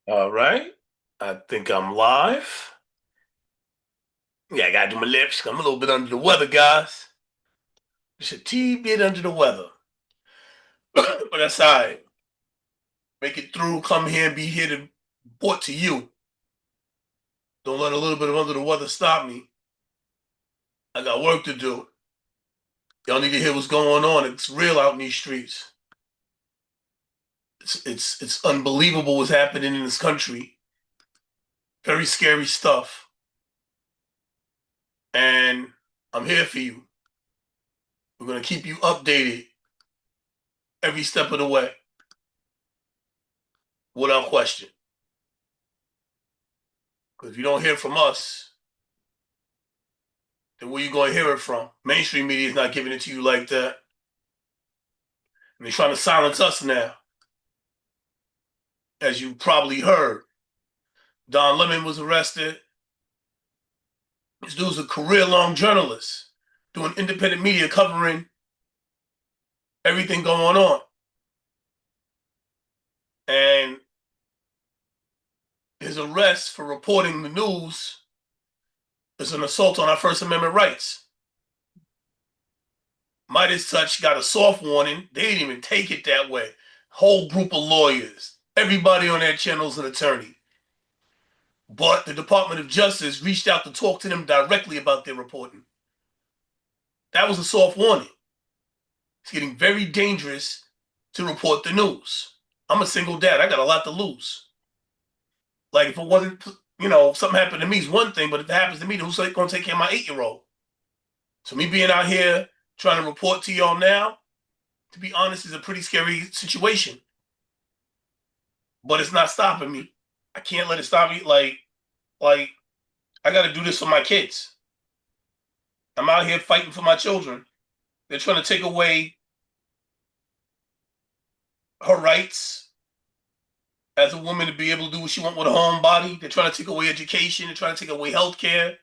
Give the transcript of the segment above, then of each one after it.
All right. I think I'm live. Yeah, I gotta do my lips. I'm a little bit under the weather, guys. Just a teeny bit under the weather. But that's all right. Make it through, come here and be here to report to you. Don't let a little bit of under the weather stop me. I got work to do. Y'all need to hear what's going on. It's real out in these streets. It's unbelievable what's happening in this country. Very scary stuff. And I'm here for you. We're gonna keep you updated every step of the way, without question. Because if you don't hear from us, then where you going to hear it from? Mainstream media is not giving it to you like that. And they're trying to silence us now. As you probably heard, Don Lemon was arrested. This dude's a career-long journalist doing independent media covering everything going on. And his arrest for reporting the news is an assault on our First Amendment rights. Midas Touch got a soft warning. They didn't even take it that way. Whole group of lawyers. Everybody on that channel is an attorney. But the Department of Justice reached out to talk to them directly about their reporting. That was a soft warning. It's getting very dangerous to report the news. I'm a single dad. I got a lot to lose. Like, if it wasn't, something happened to me is one thing, but if it happens to me, who's going to take care of my 8-year-old? So me being out here trying to report to y'all now, to be honest, is a pretty scary situation. But it's not stopping me. I can't let it stop me. Like I got to do this for my kids. I'm out here fighting for my children. They're trying to take away her rights as a woman to be able to do what she wants with her own body. They're trying to take away education. They're trying to take away health care.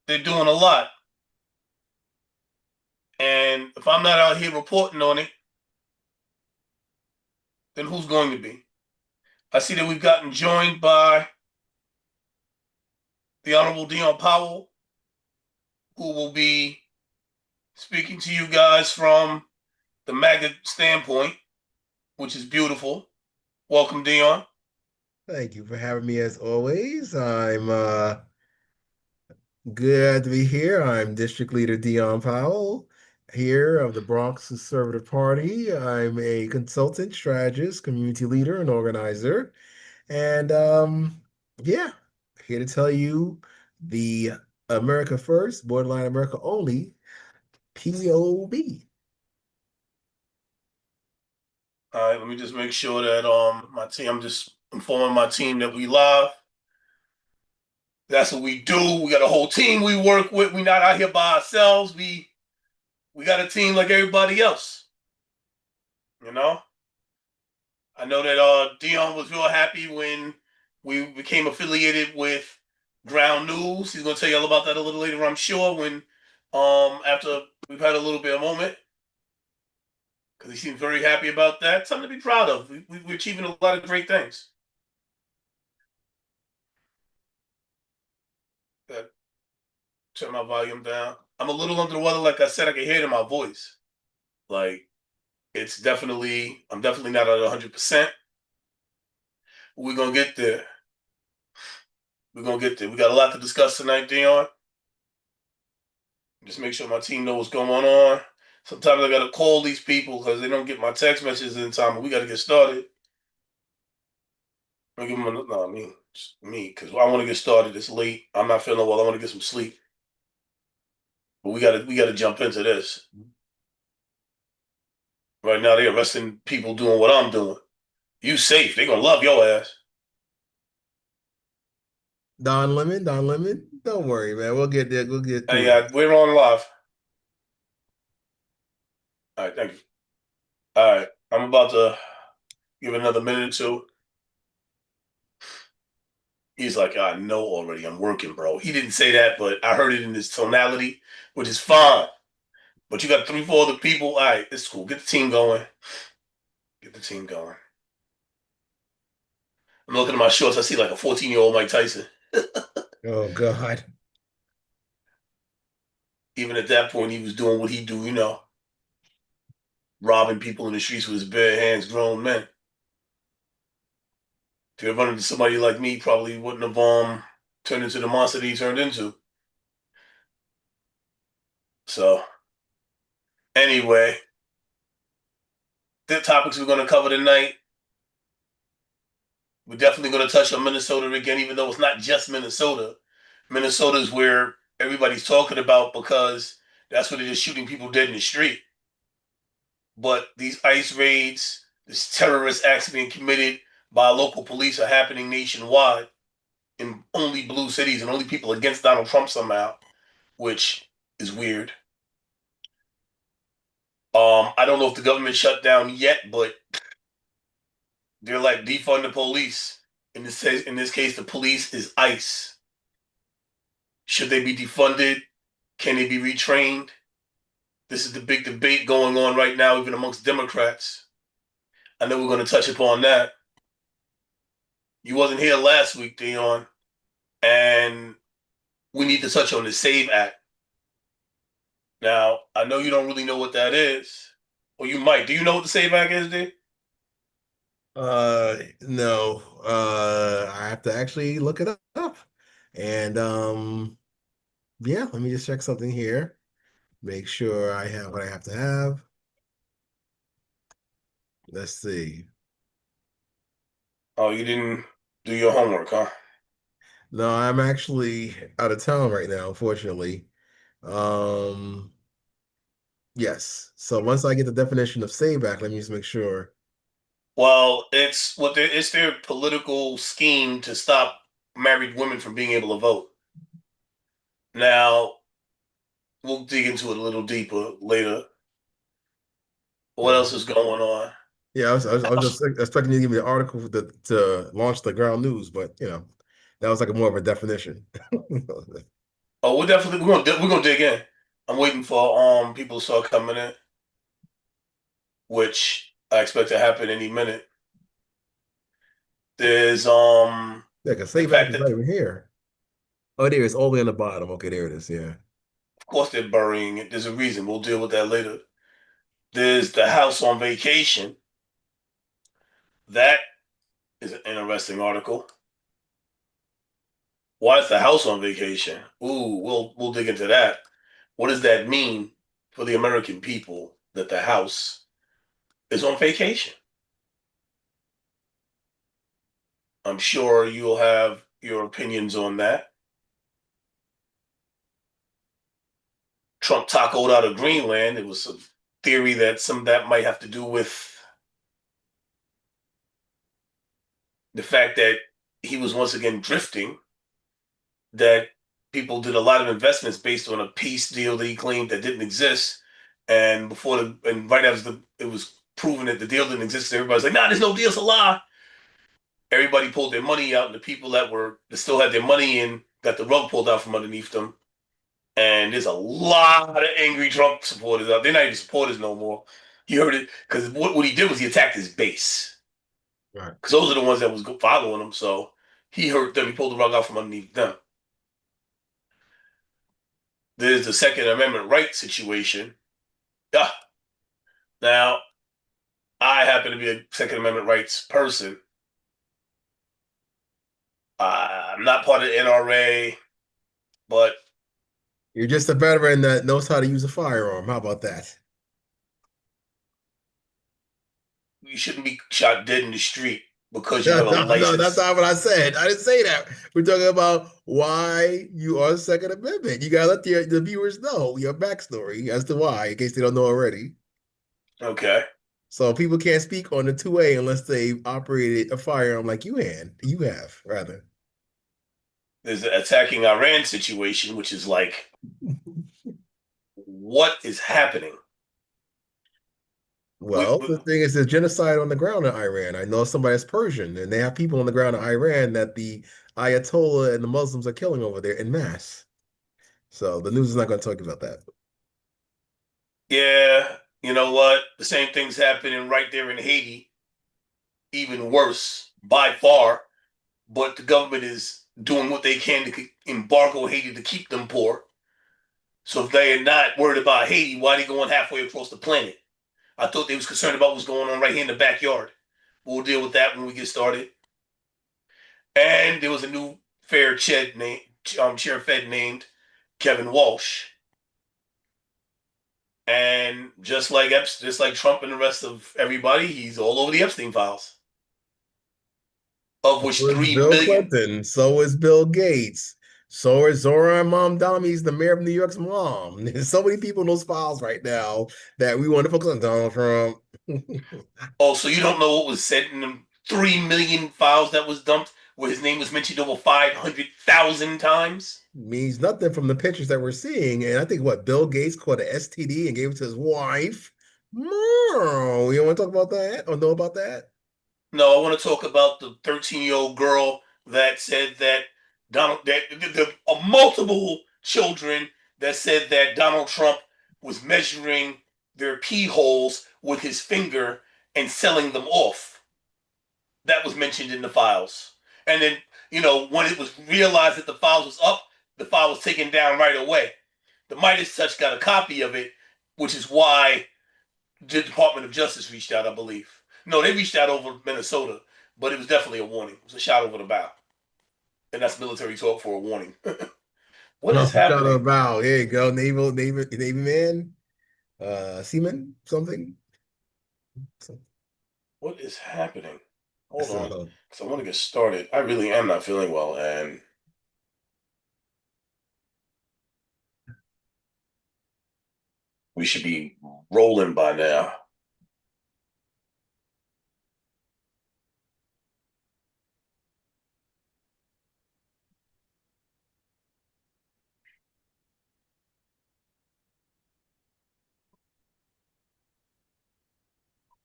They're doing a lot. And if I'm not out here reporting on it, then who's going to be? I see that we've gotten joined by the Honorable Dion Powell, who will be speaking to you guys from the MAGA standpoint, which is beautiful. Welcome, Dion. Thank you for having me as always. I'm glad to be here. I'm District Leader Dion Powell here of the Bronx Conservative Party. I'm a consultant, strategist, community leader, and organizer. And yeah, here to tell you the America First, Borderline America Only, POB. All right, let me just make sure that my team. I'm just informing my team that we live. That's what we do. We got a whole team we work with. We're not out here by ourselves. We got a team like everybody else. You know. I know that Dion was real happy when we became affiliated with Ground News. He's going to tell you all about that a little later, I'm sure. When after we've had a little bit of moment, because he seems very happy about that. Something to be proud of. We're achieving a lot of great things. That turn my volume down. I'm a little under the weather, like I said. I can hear it in my voice. Like I'm definitely not at 100%. We're gonna get there. We're gonna get there. We got a lot to discuss tonight, Dion. Just make sure my team knows what's going on. Sometimes I gotta call these people because they don't get my text messages in time. But we gotta get started. I give them no, me, because I want to get started. It's late. I'm not feeling well. I want to get some sleep. But we gotta jump into this. Right now, they're arresting people doing what I'm doing. You safe. They're gonna love your ass. Don Lemon, don't worry, man. We'll get there. We'll get Hey, through it. we're on live. All right, thank you. All right, I'm about to give it another minute or two. He's like, I know already. I'm working, bro. He didn't say that, but I heard it in his tonality, which is fine. But you got 3, 4 other people. All right, it's cool. Get the team going. Get the team going. I'm looking at my shorts. I see like a 14-year-old Mike Tyson. Oh God. Even at that point, he was doing what he do, robbing people in the streets with his bare hands, grown men. If you run into somebody like me, probably wouldn't have turned into the monster that he turned into. So anyway, the topics we're going to cover tonight, we're definitely going to touch on Minnesota again, even though it's not just Minnesota. Minnesota is where everybody's talking about because that's where they're just shooting people dead in the street. But these ICE raids, these terrorist acts being committed by local police are happening nationwide in only blue cities and only people against Donald Trump somehow, which is weird. I don't know if the government shut down yet, but they're like defund the police. In this case, the police is ICE. Should they be defunded? Can they be retrained? This is the big debate going on right now, even amongst Democrats. I know we're going to touch upon that. You wasn't here last week, Dion, and we need to touch on the SAVE Act. Now, I know you don't really know what that is, or you might. Do you know what the SAVE Act is, D? No. I have to actually look it up. And yeah, let me just check something here. Make sure I have what I have to have. Let's see. Oh, you didn't do your homework, huh? No, I'm actually out of town right now, unfortunately. Um, yes. So once I get the definition of say back, let me just make sure. Well, it's their political scheme to stop married women from being able to vote. Now, we'll dig into it a little deeper later. What else Okay. is going on? Yeah, I was just expecting you to give me an article to launch the ground news, but that was like a more of a definition. Oh, we're gonna dig in. I'm waiting for people to start coming in, which I expect to happen any minute. There's Yeah, because the say back fact is that not even here. Oh, there it's all the way on the bottom. Okay, there it is. Yeah. of course they're burying it. There's a reason. We'll deal with that later. There's the house on vacation. That is an interesting article. Why is the house on vacation? Ooh, we'll dig into that. What does that mean for the American people that the house is on vacation? I'm sure you'll have your opinions on that. Trump tacoed out of Greenland. It was a theory that some of that might have to do with the fact that he was once again drifting, that people did a lot of investments based on a peace deal that he claimed that didn't exist. And right after it was proven that the deal didn't exist, everybody's like, nah, there's no deal, it's a lie. Everybody pulled their money out, and the people that still had their money in got the rug pulled out from underneath them. And there's a lot of angry Trump supporters out. They're not even supporters no more. You heard it because what he did was he attacked his base Right. because those are the ones that was following him. So he hurt them. He pulled the rug out from underneath them. There's the Second Amendment right situation. Yeah. Now I happen to be a Second Amendment rights person. I'm not part of the NRA, but You're just a veteran that knows how to use a firearm. How about that? you shouldn't be shot dead in the street because you No, have a no, no, that's license. not what I said. I didn't say that. We're talking about why you are Second Amendment. You gotta let the viewers know your backstory as to why, in case they don't know already. Okay. So people can't speak on the 2A unless they operated a firearm like you have, rather. There's the attacking Iran situation, which is like, what is happening? We, Well, the thing is, there's genocide on the ground in Iran. I know somebody that's Persian, and they have people on the ground in Iran that the Ayatollah and the Muslims are killing over there in mass. So the news is not going to talk about that. yeah, you know what? The same thing's happening right there in Haiti, even worse by far. but the government is doing what they can to embargo Haiti to keep them poor. So if they are not worried about Haiti, why are they going halfway across the planet? I thought they was concerned about what's going on right here in the backyard. We'll deal with that when we get started. And there was a new fair chair named chair Fed named Kevin Walsh. And just like Trump and the rest of everybody, he's all over the Epstein files, of which So is 3 Bill million. Clinton. So is Bill Gates. So is Zoran Momdami. He's the mayor of New York's mom. There's so many people in those files right now that we want to focus on Donald Trump. Oh, so you don't know what was said in the 3 million files that was dumped, where his name was mentioned over 500,000 times? Means nothing from the pictures that we're seeing. And I think what Bill Gates caught an STD and gave it to his wife. No, you want to talk about that or know about that? No, I want to talk about the 13-year-old girl that said that multiple children that said that Donald Trump was measuring their pee holes with his finger and selling them off. That was mentioned in the files. And then, when it was realized that the files was up, the file was taken down right away. The Midas Touch got a copy of it, which is why the Department of Justice reached out, I believe. No, they reached out over Minnesota, but it was definitely a warning. It was a shot over the bow. And that's military talk for a warning. What Oh, is shout out happening? about. Here you go. Navy man, seaman, something. So, What is happening? Hold on. so Because I want to get started. I really am not feeling well, and we should be rolling by now.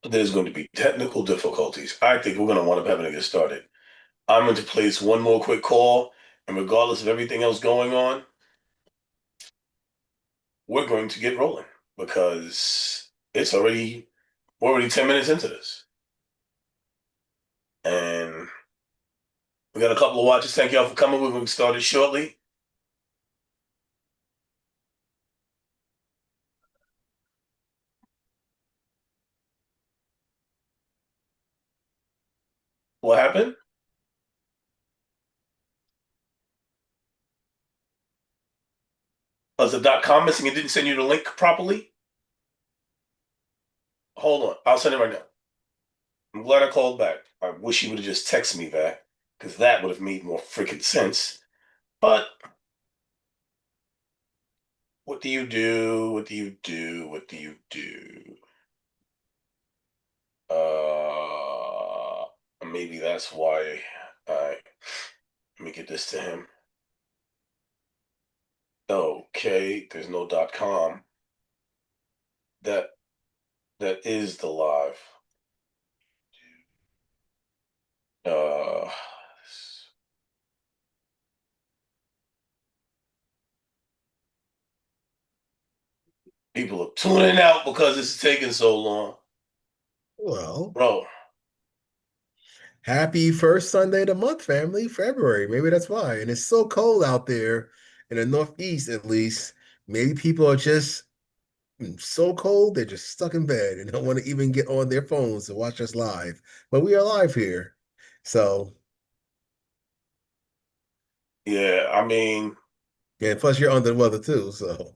There's going to be technical difficulties. I think we're going to wind up having to get started. I'm going to place one more quick call, and regardless of everything else going on, we're going to get rolling because we're already 10 minutes into this. And we got a couple of watches. Thank y'all for coming. We're going to start it shortly. What happened? Was the .com missing and didn't send you the link properly? Hold on. I'll send it right now. I'm glad I called back. I wish you would have just texted me back because that would have made more freaking sense. But what do you do? What do you do? What do you do? Uh, maybe that's why I let me get this to him. Okay, there's no .com. That that is the live. Uh, people are tuning out because this is taking so long, well, bro. happy first Sunday of the month, family, February. Maybe that's why. And it's so cold out there in the Northeast, at least. Maybe people are just so cold, they're just stuck in bed and don't want to even get on their phones to watch us live. But we are live here. So, Yeah, I mean, and plus you're under the weather too. So,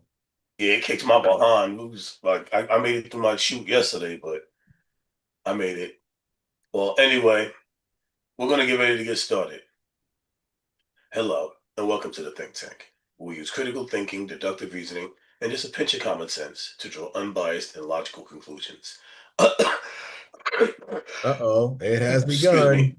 yeah, it kicked my behind. It was like I made it through my shoot yesterday, but I made it. Well, anyway, we're gonna get ready to get started. Hello, and welcome to the Think Tank. We use critical thinking, deductive reasoning, and just a pinch of common sense to draw unbiased and logical conclusions. uh-oh, it has Excuse me. begun.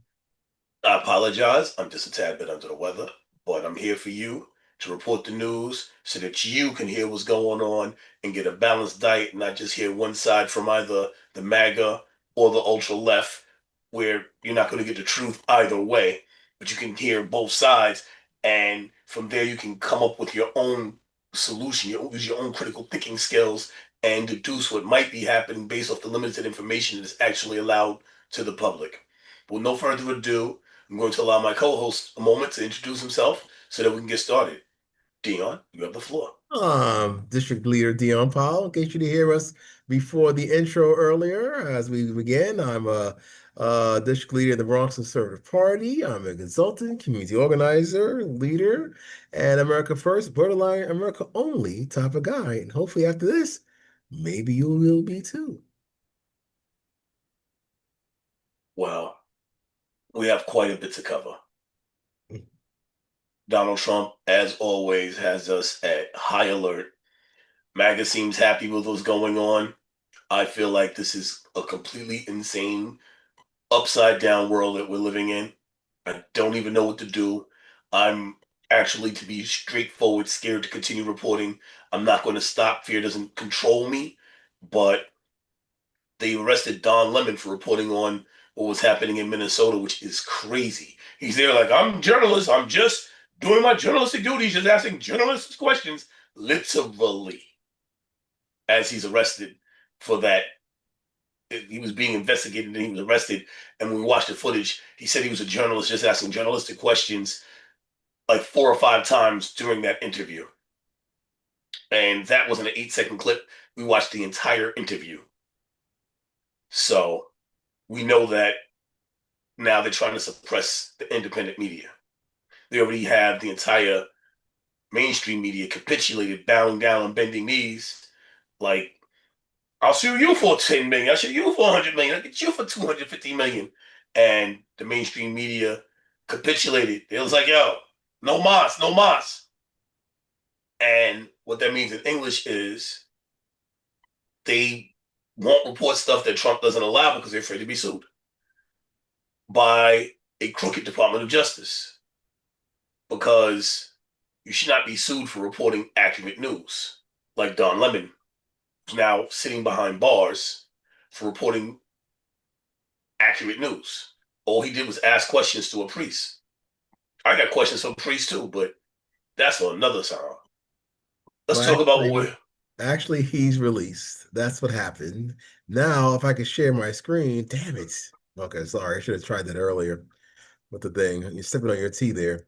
I apologize. I'm just a tad bit under the weather, but I'm here for you to report the news so that you can hear what's going on and get a balanced diet, not just hear one side from either the MAGA or the ultra left, where you're not going to get the truth either way, but you can hear both sides. And from there, you can come up with your own solution, use your own critical thinking skills and deduce what might be happening based off the limited information that is actually allowed to the public. With no further ado, I'm going to allow my co-host a moment to introduce himself so that we can get started. Dion, you have the floor. District Leader Dion Powell. In case you didn't hear us before the intro earlier, as we begin, I'm a District Leader of the Bronx Conservative Party. I'm a consultant, community organizer, leader, and America First, borderline America Only type of guy. And hopefully after this, maybe you will be too. Well, we have quite a bit to cover. Donald Trump, as always, has us at high alert. MAGA seems happy with what's going on. I feel like this is a completely insane, upside down world that we're living in. I don't even know what to do. I'm actually, to be straightforward, scared to continue reporting. I'm not going to stop. Fear doesn't control me. But they arrested Don Lemon for reporting on what was happening in Minnesota, which is crazy. He's there like, I'm a journalist. I'm just doing my journalistic duties, just asking journalists questions, literally, as he's arrested for that. He was being investigated and he was arrested. And when we watched the footage, he said he was a journalist just asking journalistic questions like 4 or 5 times during that interview. And that wasn't an 8-second clip. We watched the entire interview. So we know that now they're trying to suppress the independent media. They already have the entire mainstream media capitulated, bowing down and bending knees. Like, I'll sue you for 10 million. I'll sue you for 100 million. I'll get you for 250 million. And the mainstream media capitulated. It was like, yo, no mas, no mas. And what that means in English is they won't report stuff that Trump doesn't allow because they're afraid to be sued by a crooked Department of Justice. Because you should not be sued for reporting accurate news, like Don Lemon, who's now sitting behind bars for reporting accurate news. All he did was ask questions to a priest. I got questions for priests too, but that's on another side. Let's Well, talk about what we're. actually, he's released. That's what happened. Now, if I could share my screen, damn it. Okay, sorry. I should have tried that earlier with the thing. You're stepping on your tea there.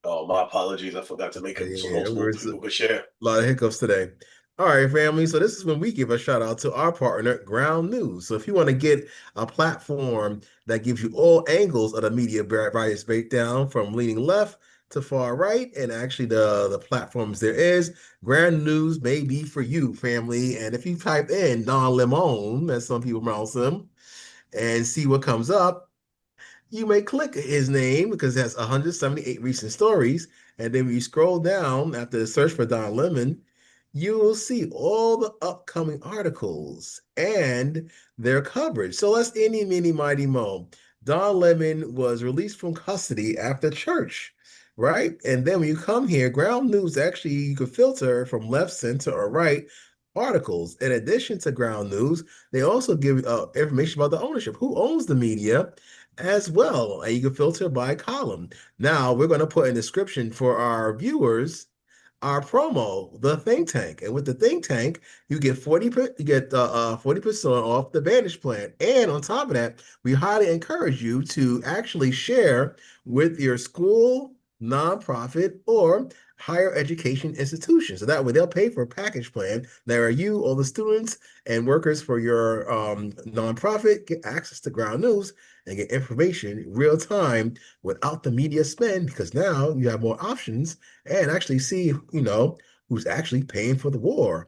Oh, my apologies. I forgot to make it so Yeah, multiple people could share. a lot of hiccups today. All right, family. So this is when we give a shout out to our partner, Ground News. So if you want to get a platform that gives you all angles of the media bias breakdown from leaning left to far right, and actually the platforms there is, Ground News may be for you, family. And if you type in Don Lemon, as some people pronounce him, and see what comes up, you may click his name because it has 178 recent stories. And then when you scroll down after the search for Don Lemon, you will see all the upcoming articles and their coverage. So let's any, mini, mighty, mo. Don Lemon was released from custody after church, right? And then when you come here, Ground News actually you can filter from left, center, or right articles. In addition to Ground News, they also give information about the ownership, who owns the media, as well. And you can filter by column. Now we're going to put in description for our viewers our promo, the think tank. And with the think tank, you get 40% off the Vantage plan. And on top of that, we highly encourage you to actually share with your school, nonprofit, or higher education institution. So that way they'll pay for a package plan. There are you, all the students and workers for your nonprofit, get access to Ground News and get information real time without the media spend because now you have more options and actually see, who's actually paying for the war,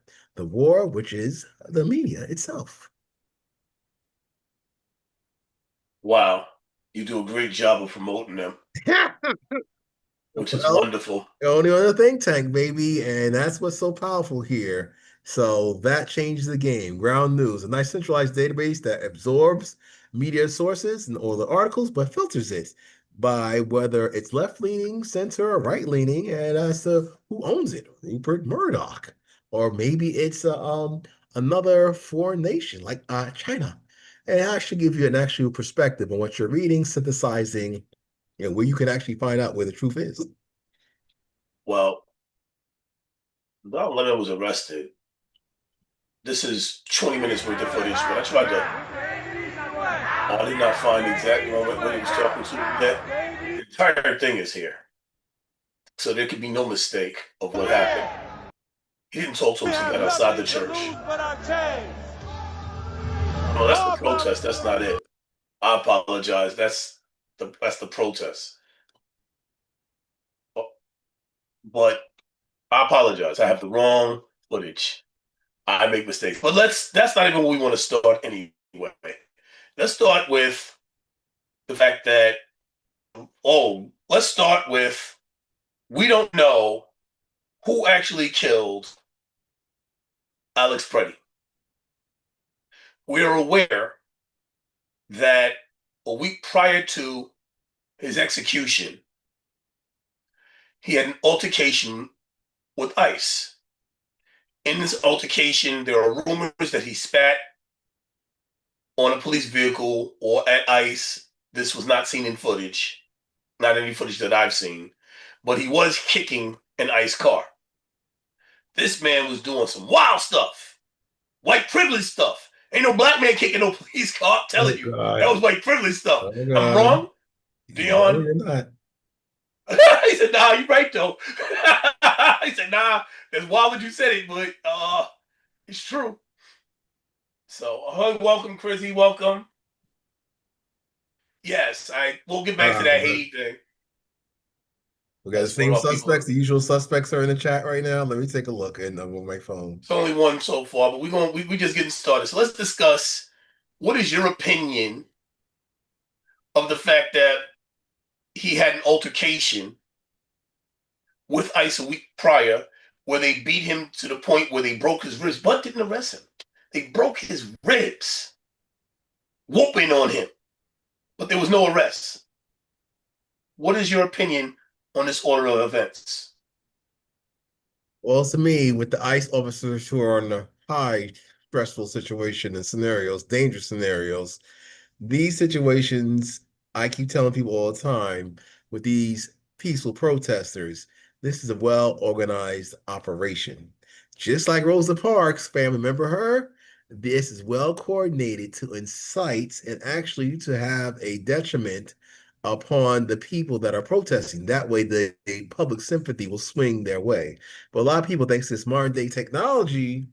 which is the media itself. Wow, you do a great job of promoting them, which is Well, wonderful. only on a think tank, baby, and that's what's so powerful here. So that changes the game. Ground News, a nice centralized database that absorbs media sources and all the articles, but filters it by whether it's left leaning, center, or right leaning, and as to who owns it, Rupert Murdoch, or maybe it's another foreign nation like China. And I should give you an actual perspective on what you're reading, synthesizing, where you can actually find out where the truth is. Well, Don Lemon was arrested. This is 20 minutes worth of footage, but I tried to I did not find the exact moment when he was talking to the vet. The entire thing is here. So there could be no mistake of what happened. He didn't talk to him until he got outside the church. Oh no, that's the protest. That's not it. I apologize. That's the protest. But I apologize. I have the wrong footage. I make mistakes. But that's not even where we want to start anyway. Let's start with the fact that let's start with we don't know who actually killed Alex Preddy. We are aware that a week prior to his execution, he had an altercation with ICE. In this altercation, there are rumors that he spat on a police vehicle or at ICE. This was not seen in footage, not any footage that I've seen, but he was kicking an ICE car. This man was doing some wild stuff, white privilege stuff. Ain't no black man kicking no police car. I'm Oh telling you, that God. was white privilege stuff. Oh I'm God. wrong, No, Dion. you're not. He said, "Nah, you're right though." He said, "Nah, that's why would you say it, but it's true." So, welcome, Chrissy. Welcome. Yes, we'll get back to that But Haiti thing. we got the That's one same of our people. suspects. The usual suspects are in the chat right now. Let me take a look and I'm on my phone. It's only one so far, but we just getting started. So let's discuss what is your opinion of the fact that he had an altercation with ICE a week prior where they beat him to the point where they broke his ribs, but didn't arrest him. They broke his ribs, whooping on him, but there was no arrest. What is your opinion on this order of events? Well, to me, with the ICE officers who are in a high stressful situation and scenarios, dangerous scenarios, these situations, I keep telling people all the time, with these peaceful protesters, this is a well organized operation. Just like Rosa Parks, family, remember her? This is well coordinated to incite and actually to have a detriment upon the people that are protesting. That way, the public sympathy will swing their way. But a lot of people, thanks to this modern day technology,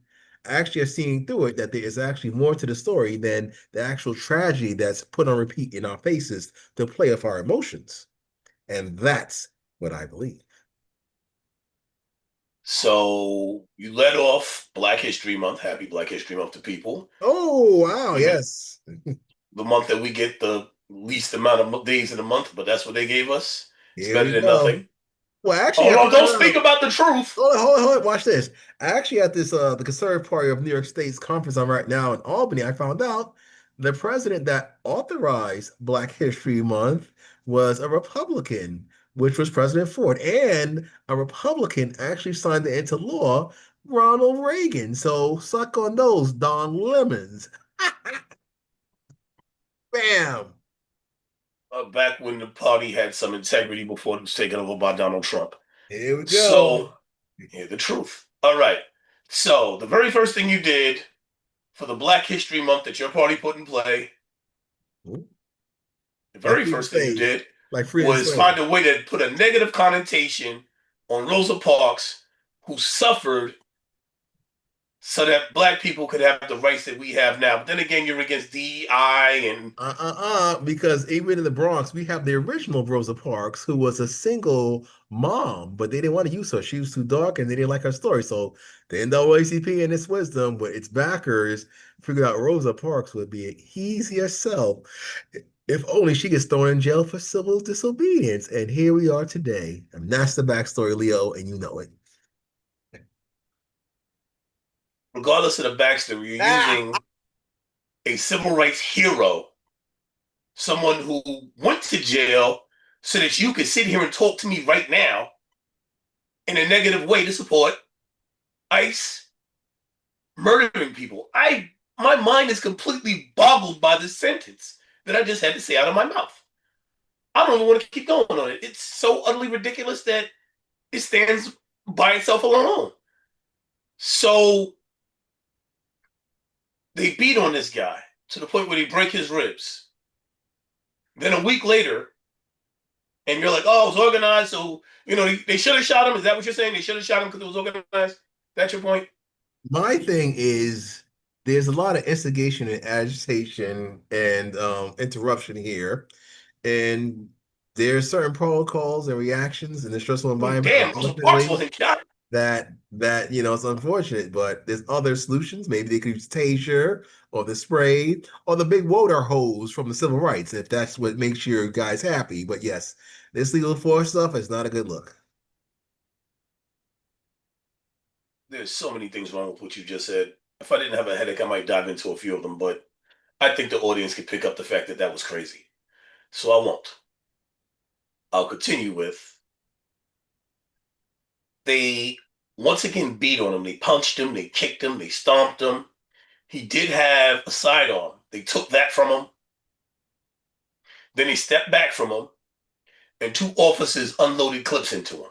actually are seeing through it that there is actually more to the story than the actual tragedy that's put on repeat in our faces to play off our emotions. And that's what I believe. So you led off Black History Month. Happy Black History Month to people. Oh, wow. Even Yes. the month that we get the least amount of days in the month, but that's what they gave us. It's Here better we than go. nothing. Well, actually, Oh at no, this, don't speak about the truth. hold on. Watch this. Actually, at this, the Conservative Party of New York State's conference I'm right now in Albany, I found out the president that authorized Black History Month was a Republican, which was President Ford, and a Republican actually signed it into law, Ronald Reagan. So suck on those, Don Lemons. Bam. Back when the party had some integrity before it was taken over by Donald Trump. Here we go. So, hear the truth. All right. So, the very first thing you did for the Black History Month that your party put in play, the Like very freedom first thing you slaves, did like freedom was slaves. find a way to put a negative connotation on Rosa Parks, who suffered so that black people could have the rights that we have now. But then again, you're against DEI and Because even in the Bronx, we have the original Rosa Parks, who was a single mom, but they didn't want to use her. She was too dark and they didn't like her story. So the NAACP in its wisdom, with its backers, figured out Rosa Parks would be an easier sell if only she gets thrown in jail for civil disobedience. And here we are today. And that's the backstory, Leo, and you know it. regardless of the backstory, you're Ah! using a civil rights hero, someone who went to jail so that you could sit here and talk to me right now in a negative way to support ICE murdering people. My mind is completely boggled by this sentence that I just had to say out of my mouth. I don't even want to keep going on it. It's so utterly ridiculous that it stands by itself alone. So they beat on this guy to the point where they break his ribs. Then a week later, and you're like, oh, it was organized. So, they should have shot him. Is that what you're saying? They should have shot him because it was organized? That's your point? My thing is there's a lot of instigation and agitation and interruption here. And there's certain protocols and reactions in the stressful environment, Damn, Rosa Parks unfortunately, wasn't shot. that it's unfortunate, but there's other solutions. Maybe they could use taser or the spray or the big water hose from the civil rights if that's what makes your guys happy. But yes, this legal force stuff is not a good look. There's so many things wrong with what you just said. If I didn't have a headache, I might dive into a few of them, but I think the audience could pick up the fact that that was crazy. So I won't. I'll continue with they once again beat on him. They punched him, they kicked him, they stomped him. He did have a sidearm. They took that from him. Then he stepped back from him, and two officers unloaded clips into him,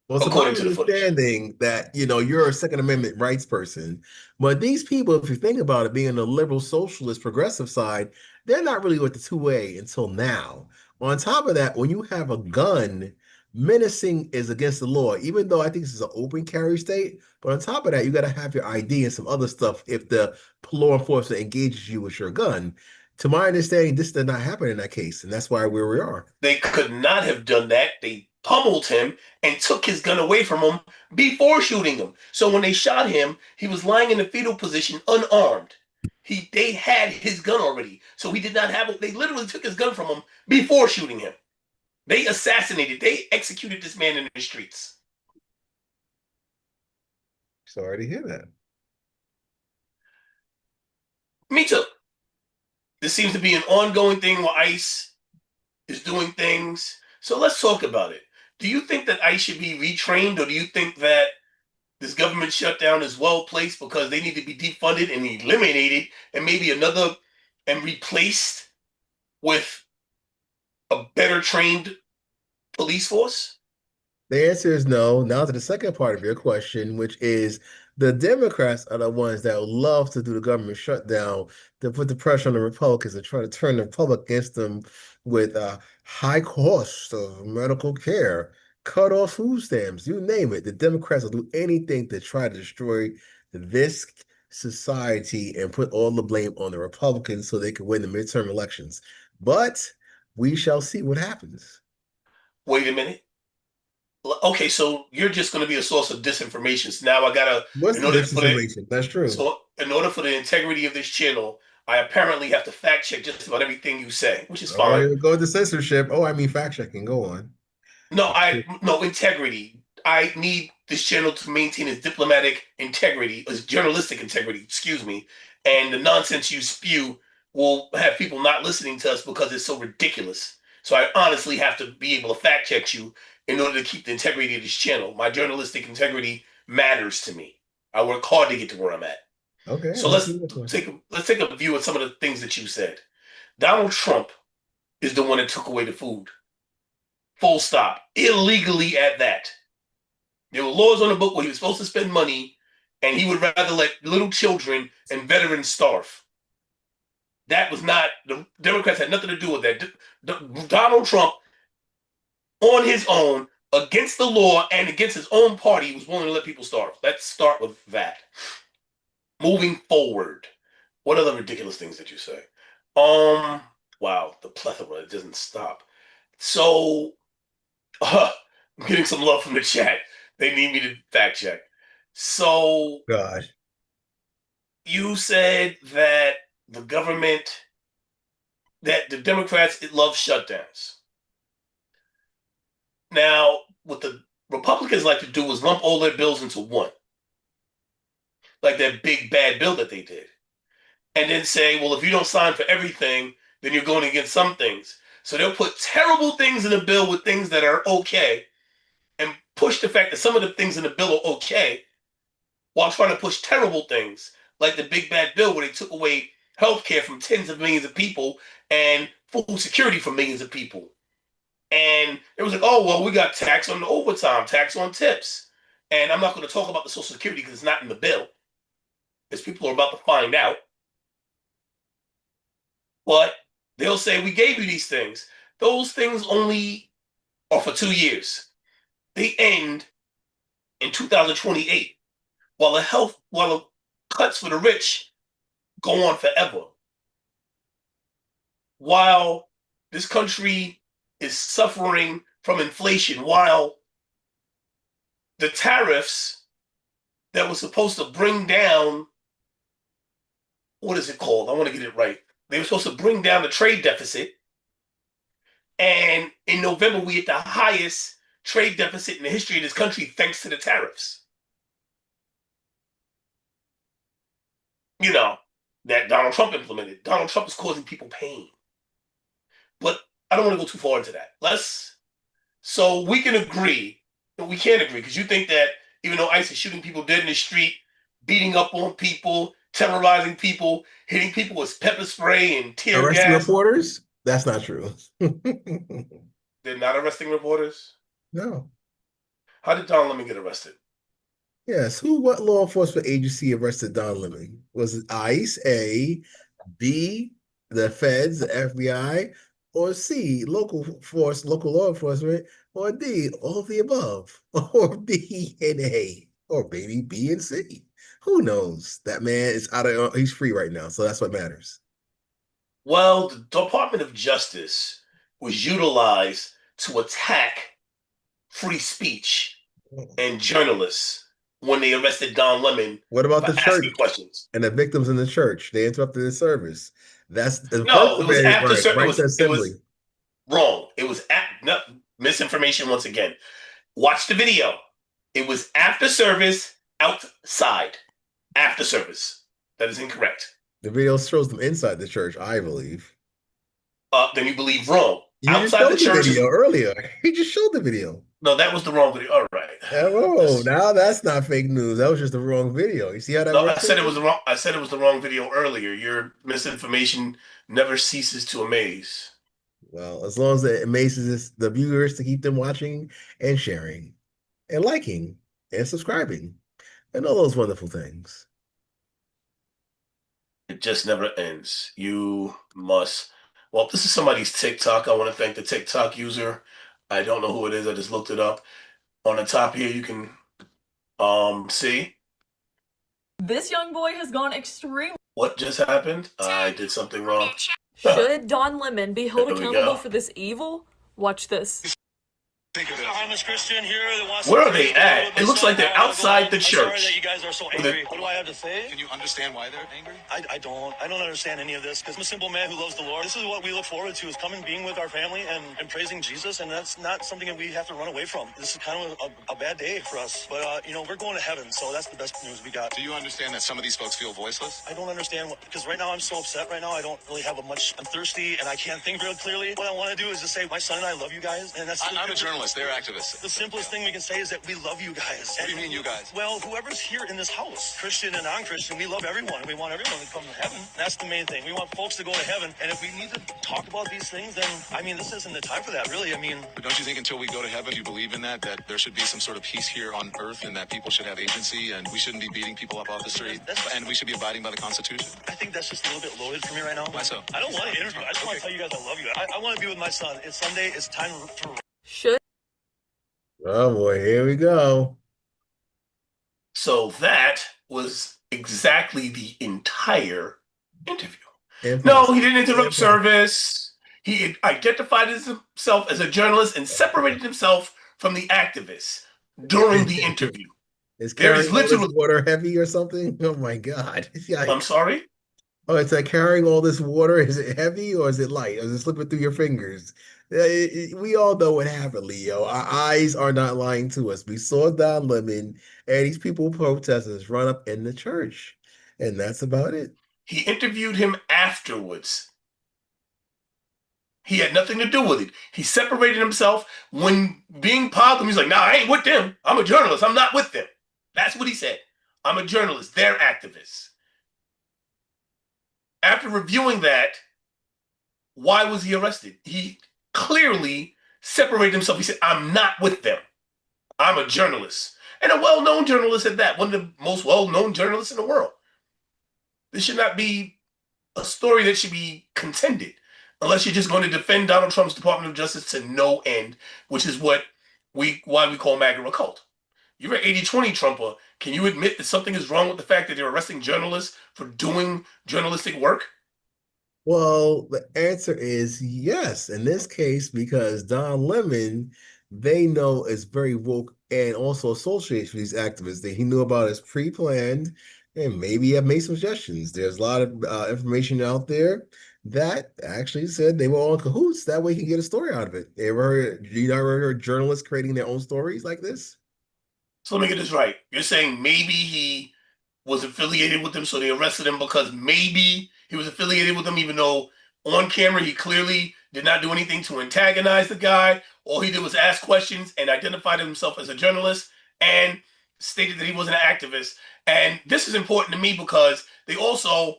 Well, it's my according to the footage. understanding that, you're a Second Amendment rights person, but these people, if you think about it, being the liberal, socialist, progressive side, they're not really with the two-way until now. On top of that, when you have a gun, menacing is against the law, even though I think this is an open carry state. But on top of that, you got to have your ID and some other stuff if the law enforcement engages you with your gun. To my understanding, this did not happen in that case, and that's why where we are. They could not have done that. They pummeled him and took his gun away from him before shooting him. So when they shot him, he was lying in a fetal position, unarmed. They had his gun already, so he did not have it. They literally took his gun from him before shooting him. They assassinated. They executed this man in the streets. Sorry to hear that. Me too. This seems to be an ongoing thing where ICE is doing things. So let's talk about it. Do you think that ICE should be retrained, or do you think that this government shutdown is well placed because they need to be defunded and eliminated and maybe another and replaced with a better trained police force? The answer is no. Now to the second part of your question, which is the Democrats are the ones that would love to do the government shutdown to put the pressure on the Republicans and try to turn the Republic against them with high costs of medical care, cut off food stamps, you name it. The Democrats will do anything to try to destroy this society and put all the blame on the Republicans so they can win the midterm elections. But we shall see what happens. Wait a minute. Okay, so you're just going to be a source of disinformation. So now I gotta, What's in the order for the disinformation? That's true. so in order for the integrity of this channel, I apparently have to fact check just about everything you say, which is Oh, fine. here we go with the censorship. Oh, I mean fact checking. Go on. No, integrity. I need this channel to maintain its diplomatic integrity, its journalistic integrity, excuse me. And the nonsense you spew will have people not listening to us because it's so ridiculous. So I honestly have to be able to fact check you in order to keep the integrity of this channel. My journalistic integrity matters to me. I work hard to get to where I'm at. Okay, So let's see this one. let's take a view of some of the things that you said. Donald Trump is the one that took away the food. Full stop. Illegally at that. There were laws on the book where he was supposed to spend money, and he would rather let little children and veterans starve. That was not, the Democrats had nothing to do with that. Donald Trump, on his own, against the law and against his own party, was willing to let people starve. Let's start with that. Moving forward, what other ridiculous things did you say? Um, wow, the plethora, it doesn't stop. So, I'm getting some love from the chat. They need me to fact check. So Gosh. you said that the government, that the Democrats, it loves shutdowns. Now, what the Republicans like to do is lump all their bills into one, like that big bad bill that they did, and then say, well, if you don't sign for everything, then you're going against some things. So they'll put terrible things in the bill with things that are okay, and push the fact that some of the things in the bill are okay while trying to push terrible things like the big bad bill where they took away health care from tens of millions of people and food security for millions of people. And it was like, oh, well, we got tax on the overtime, tax on tips. And I'm not going to talk about the Social Security because it's not in the bill, as people are about to find out. But they'll say, we gave you these things. Those things only are for 2 years. They end in 2028, while the cuts for the rich go on forever. While this country is suffering from inflation, while the tariffs that were supposed to bring down, what is it called? I want to get it right. They were supposed to bring down the trade deficit. And in November, we hit the highest trade deficit in the history of this country thanks to the tariffs. You know, that Donald Trump implemented. Donald Trump is causing people pain. But I don't want to go too far into that. So we can agree, but we can't agree because you think that even though ICE is shooting people dead in the street, beating up on people, terrorizing people, hitting people with pepper spray and tear Arresting gas, reporters? That's not true. they're not arresting reporters. No. How did Don Lemon get arrested? Yes. What law enforcement agency arrested Don Lemon? Was it ICE, A, B, the feds, the FBI, or C, local law enforcement, or D, all of the above, or B and A, or maybe B and C? Who knows? That man is he's free right now, so that's what matters. Well, the Department of Justice was utilized to attack free speech and journalists when they arrested Don Lemon What about for the church asking questions. and the victims in the church? They interrupted the service. That's the First No, it was Amendment after right, right to it assembly. was wrong. It was no, misinformation once again. Watch the video. It was after service, outside. After service. That is incorrect. The video shows them inside the church, I believe. Then you believe wrong. You just Outside the showed the church is video earlier. You just showed the video. no, that was the wrong video. All right. Oh, This, now that's not fake news. That was just the wrong video. You see how that no, I works said it out? was the wrong. I said it was the wrong video earlier. Your misinformation never ceases to amaze. Well, as long as it amazes the viewers to keep them watching and sharing and liking and subscribing and all those wonderful things. It just never ends. You must. Well, this is somebody's TikTok. I want to thank the TikTok user. I don't know who it is. I just looked it up. On the top here, you can see This young boy has gone extremely. what just happened. I did something wrong. Should Don Lemon be held There we accountable go. for this evil? Watch this. Harmless Christian here that wants Where to are they pray at? with It looks my like they're son. outside the I'm sorry church. that you guys are so angry. What do I have to say? Can you understand why they're angry? I don't understand any of this because I'm a simple man who loves the Lord. This is what we look forward to is coming, being with our family and praising Jesus. And that's not something that we have to run away from. This is kind of a bad day for us. But, we're going to heaven. So that's the best news we got. Do you understand that some of these folks feel voiceless? I don't understand because right now I'm so upset right now. I don't really have I'm thirsty and I can't think real clearly. What I want to do is just say, my son and I love you guys. And that's I'm a journalist. They're activists. the simplest thing we can say is that we love you guys. What do you mean, you guys? Well, whoever's here in this house, Christian and non-Christian, we love everyone. We want everyone to come to heaven. That's the main thing. We want folks to go to heaven. And if we need to talk about these things, then, this isn't the time for that, really. But don't you think until we go to heaven, you believe in that there should be some sort of peace here on earth and that people should have agency and we shouldn't be beating people up off the street and we should be abiding by the Constitution? I think that's just a little bit loaded for me right now. Why so? I don't want to interview. I just want to tell you guys I love you. I want to be with my son. It's Sunday. It's time to Should Oh boy, here we go. So that was exactly the entire interview. Impossible. No, he didn't interrupt service. He identified himself as a journalist and separated himself from the activists during the interview. Is There carrying is all this literally. water heavy or something? Oh my God. I'm sorry. Oh, it's like carrying all this water. Is it heavy or is it light? Or is it slipping through your fingers? We all know what happened, Leo. Our eyes are not lying to us. We saw Don Lemon and these people protesters run up in the church. And that's about it. He interviewed him afterwards. He had nothing to do with it. He separated himself when being positive. He's like, nah, I ain't with them. I'm a journalist. I'm not with them. That's what he said. I'm a journalist. They're activists. After reviewing that, why was he arrested? He clearly separated himself. He said, I'm not with them. I'm a journalist. And a well-known journalist at that. One of the most well-known journalists in the world. This should not be a story that should be contended, unless you're just going to defend Donald Trump's Department of Justice to no end, which is why we call MAGA a cult. You're an 80-20 Trumper. Can you admit that something is wrong with the fact that they're arresting journalists for doing journalistic work? Well, the answer is yes in this case because Don Lemon, they know is very woke and also associates with these activists that he knew about as pre-planned and maybe have made suggestions. There's a lot of information out there that actually said they were all in cahoots. That way he can get a story out of it. You ever heard journalists creating their own stories like this? So let me get this right. You're saying maybe he was affiliated with them, so they arrested him because maybe he was affiliated with them, even though on camera he clearly did not do anything to antagonize the guy. All he did was ask questions and identified himself as a journalist and stated that he was an activist. And this is important to me because they also,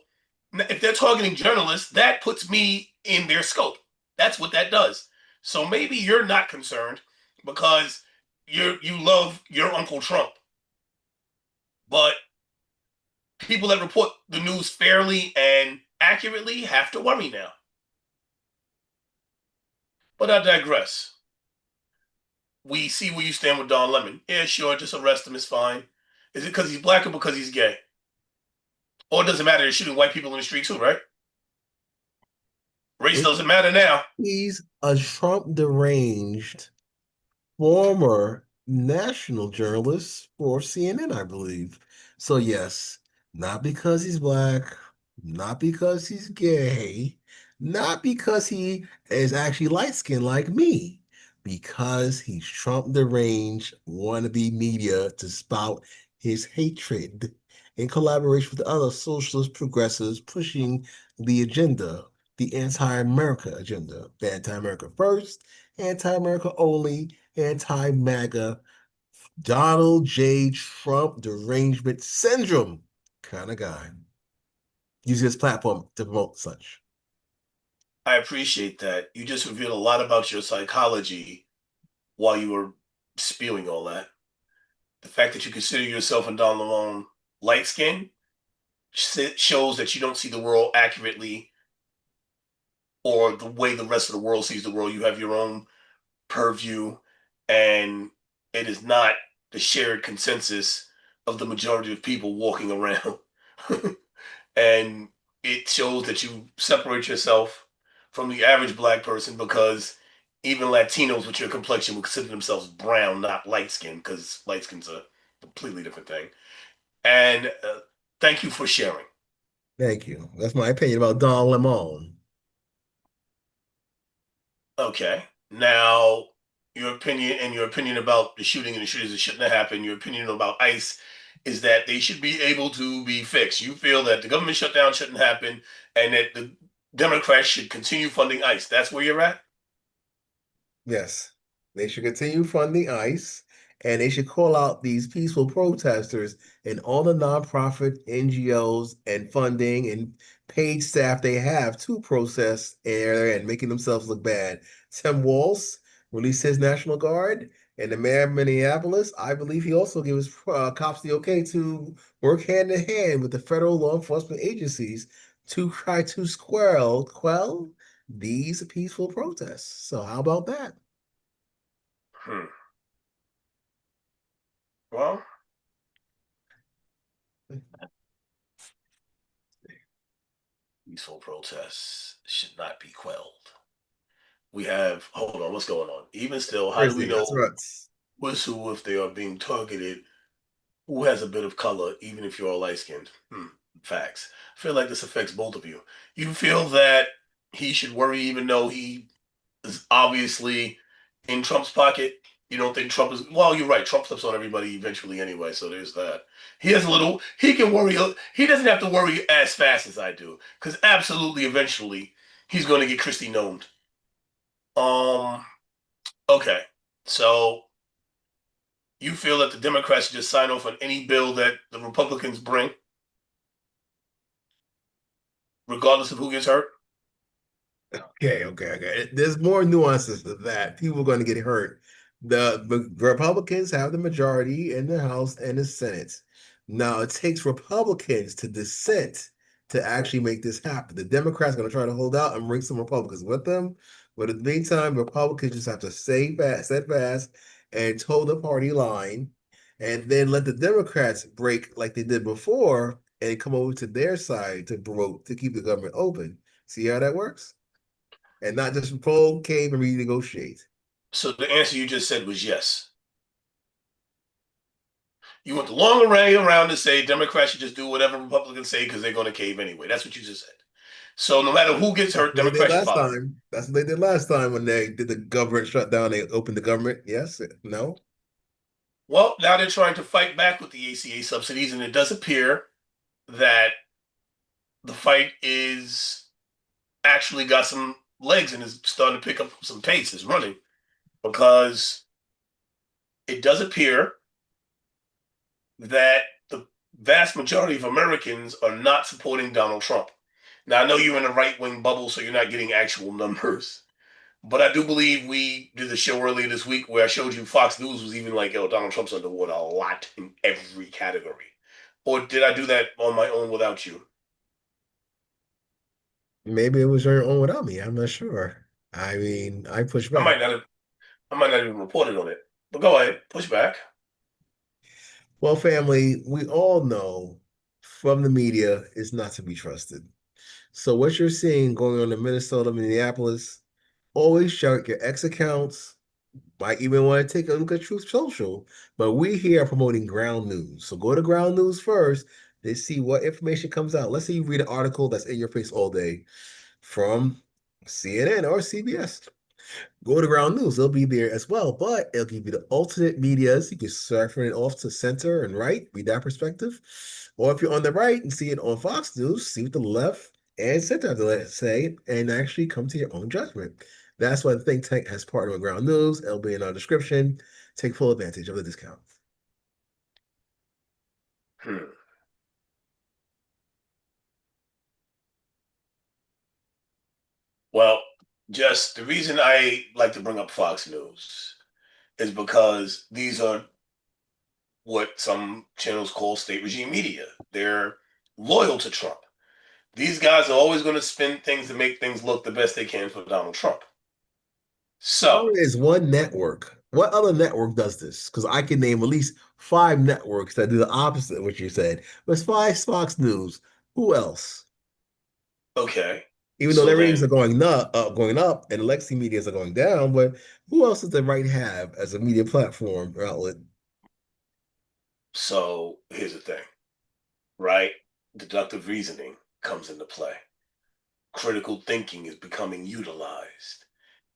if they're targeting journalists, that puts me in their scope. That's what that does. So maybe you're not concerned because you love your Uncle Trump, but people that report the news fairly and accurately have to worry now. But I digress. We see where you stand with Don Lemon. Yeah, sure, just arrest him, it's fine. Is it because he's black or because he's gay? Or it doesn't matter, they're shooting white people in the street too, right? Race doesn't matter now. He's a Trump deranged former national journalist for CNN, I believe. So, yes, not because he's black, not because he's gay, not because he is actually light skinned like me, because he's Trump deranged wannabe media to spout his hatred in collaboration with other socialist progressives pushing the agenda, the anti America agenda, the anti America first, anti America only, anti-MAGA, Donald J. Trump derangement syndrome kind of guy. Using his platform to promote such. I appreciate that. You just revealed a lot about your psychology while you were spewing all that. The fact that you consider yourself and Don Lemon light skinned shows that you don't see the world accurately or the way the rest of the world sees the world. You have your own purview, and it is not the shared consensus of the majority of people walking around. And it shows that you separate yourself from the average black person because even Latinos with your complexion would consider themselves brown, not light skin, because light skin's a completely different thing. And thank you for sharing. Thank you. That's my opinion about Don Lemon. Okay. Now, your opinion about the shooting and the shootings that shouldn't have happened, your opinion about ICE is that they should be able to be fixed. You feel that the government shutdown shouldn't happen and that the Democrats should continue funding ICE. That's where you're at? Yes, they should continue funding ICE and they should call out these peaceful protesters and all the nonprofit NGOs and funding and paid staff they have to protest and making themselves look bad. Tim Walz released his National Guard, and the mayor of Minneapolis, I believe he also gives cops the okay to work hand in hand with the federal law enforcement agencies to try to quell these peaceful protests. So how about that? Hmm. Well, peaceful protests should not be quelled. We have, hold on, what's going on? Even still, how do we Crazy. That's know nuts. who's who if they are being targeted? Who has a bit of color, even if you're light skinned? Facts. I feel like this affects both of you. You feel that he should worry, even though he is obviously in Trump's pocket. You don't think Trump is? Well, you're right. Trump slips on everybody eventually anyway, so there's that. He has a little. He can worry. He doesn't have to worry as fast as I do, because absolutely, eventually, he's going to get Christie gnomed. Um. Okay. So you feel that the Democrats should just sign off on any bill that the Republicans bring, regardless of who gets hurt? Okay. There's more nuances to that. People are going to get hurt. The Republicans have the majority in the House and the Senate. Now it takes Republicans to dissent to actually make this happen. The Democrats are going to try to hold out and bring some Republicans with them. But in the meantime, Republicans just have to stay fast, steadfast, and toe the party line, and then let the Democrats break like they did before and come over to their side to vote to keep the government open. See how that works? And not just fold, cave, and renegotiate. So the answer you just said was yes. You went the long way around to say Democrats should just do whatever Republicans say because they're going to cave anyway. That's what you just said. So no matter who gets hurt, That's what they did Democrats should last follow. time. That's what they did last time when they did the government shutdown. They opened the government. Yes, no. Well, now they're trying to fight back with the ACA subsidies, and it does appear that the fight is actually got some legs and is starting to pick up some pace. Is running because it does appear that the vast majority of Americans are not supporting Donald Trump. Now, I know you're in a right wing bubble, so you're not getting actual numbers. But I do believe we did a show earlier this week where I showed you Fox News was even like, yo, Donald Trump's underwater a lot in every category. Or did I do that on my own without you? Maybe it was your own without me. I'm not sure. I mean, I push I back. might not have I might not even reported on it. But go ahead, push back. Well, family, we all know from the media is not to be trusted. So what you're seeing going on in Minnesota, Minneapolis, always check your X accounts. Might even want to take a look at Truth Social. But we here are promoting ground news. So go to ground news first to see what information comes out. Let's say you read an article that's in your face all day from CNN or CBS. Go to ground news, it'll be there as well, but it'll give you the alternate medias. You can surf it off to center and right, read that perspective. Or if you're on the right and see it on Fox News, see what the left and center have to say and actually come to your own judgment. That's why the think tank has partnered with Ground News. It'll be in our description. Take full advantage of the discount. Hmm. Well, just the reason I like to bring up Fox News is because these are what some channels call state regime media. They're loyal to Trump. These guys are always going to spin things to make things look the best they can for Donald Trump. So, There is one network. What other network does this? Because I can name at least 5 networks that do the opposite of what you said. There's 5 Fox News. Who else? okay. Even though So their ratings are then, going up, and legacy medias are going down, but who else does the right have as a media platform or outlet? so here's the thing, right? Deductive reasoning comes into play. Critical thinking is becoming utilized.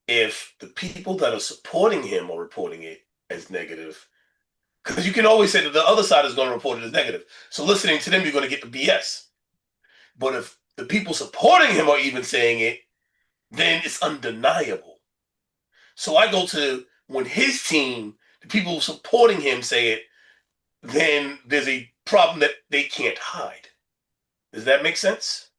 If the people that are supporting him are reporting it as negative, because you can always say that the other side is going to report it as negative. So listening to them, you're going to get the BS. But if the people supporting him are even saying it, then it's undeniable. So I go to when his team, the people supporting him say it, then there's a problem that they can't hide. Does that make sense?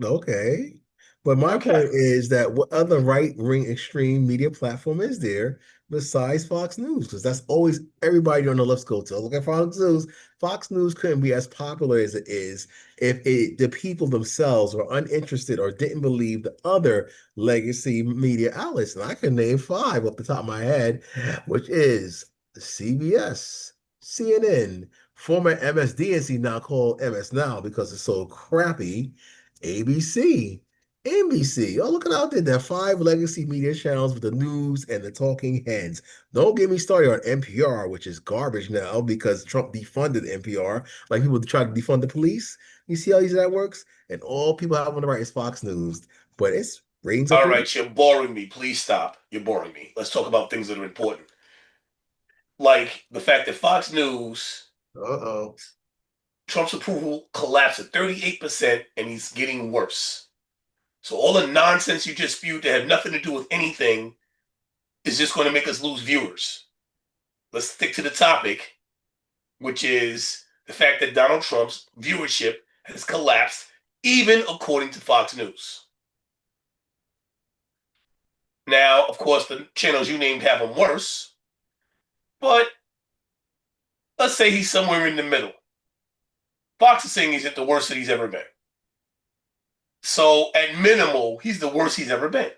Okay. But my Okay. point is that what other right-wing extreme media platform is there besides Fox News? Because that's always everybody on the left's go to. Look at Fox News. Fox News couldn't be as popular as it is if the people themselves were uninterested or didn't believe the other legacy media outlets. And I can name 5 off the top of my head, which is CBS, CNN, former MSDNC, now called MS Now because it's so crappy. ABC, NBC. Oh, look at out there. There are 5 legacy media channels with the news and the talking heads. Don't get me started on NPR, which is garbage now because Trump defunded NPR. Like people try to defund the police. You see how easy that works? And all people have on the right is Fox News. But it's ratings up All there. right, you're boring me. Please stop. You're boring me. Let's talk about things that are important. Like the fact that Fox News, Uh-oh. Trump's approval collapsed at 38% and he's getting worse. So all the nonsense you just spewed that had nothing to do with anything is just going to make us lose viewers. Let's stick to the topic, which is the fact that Donald Trump's viewership has collapsed, even according to Fox News. Now, of course, the channels you named have him worse, but let's say he's somewhere in the middle. Fox is saying he's at the worst that he's ever been. So at minimal, he's the worst he's ever been.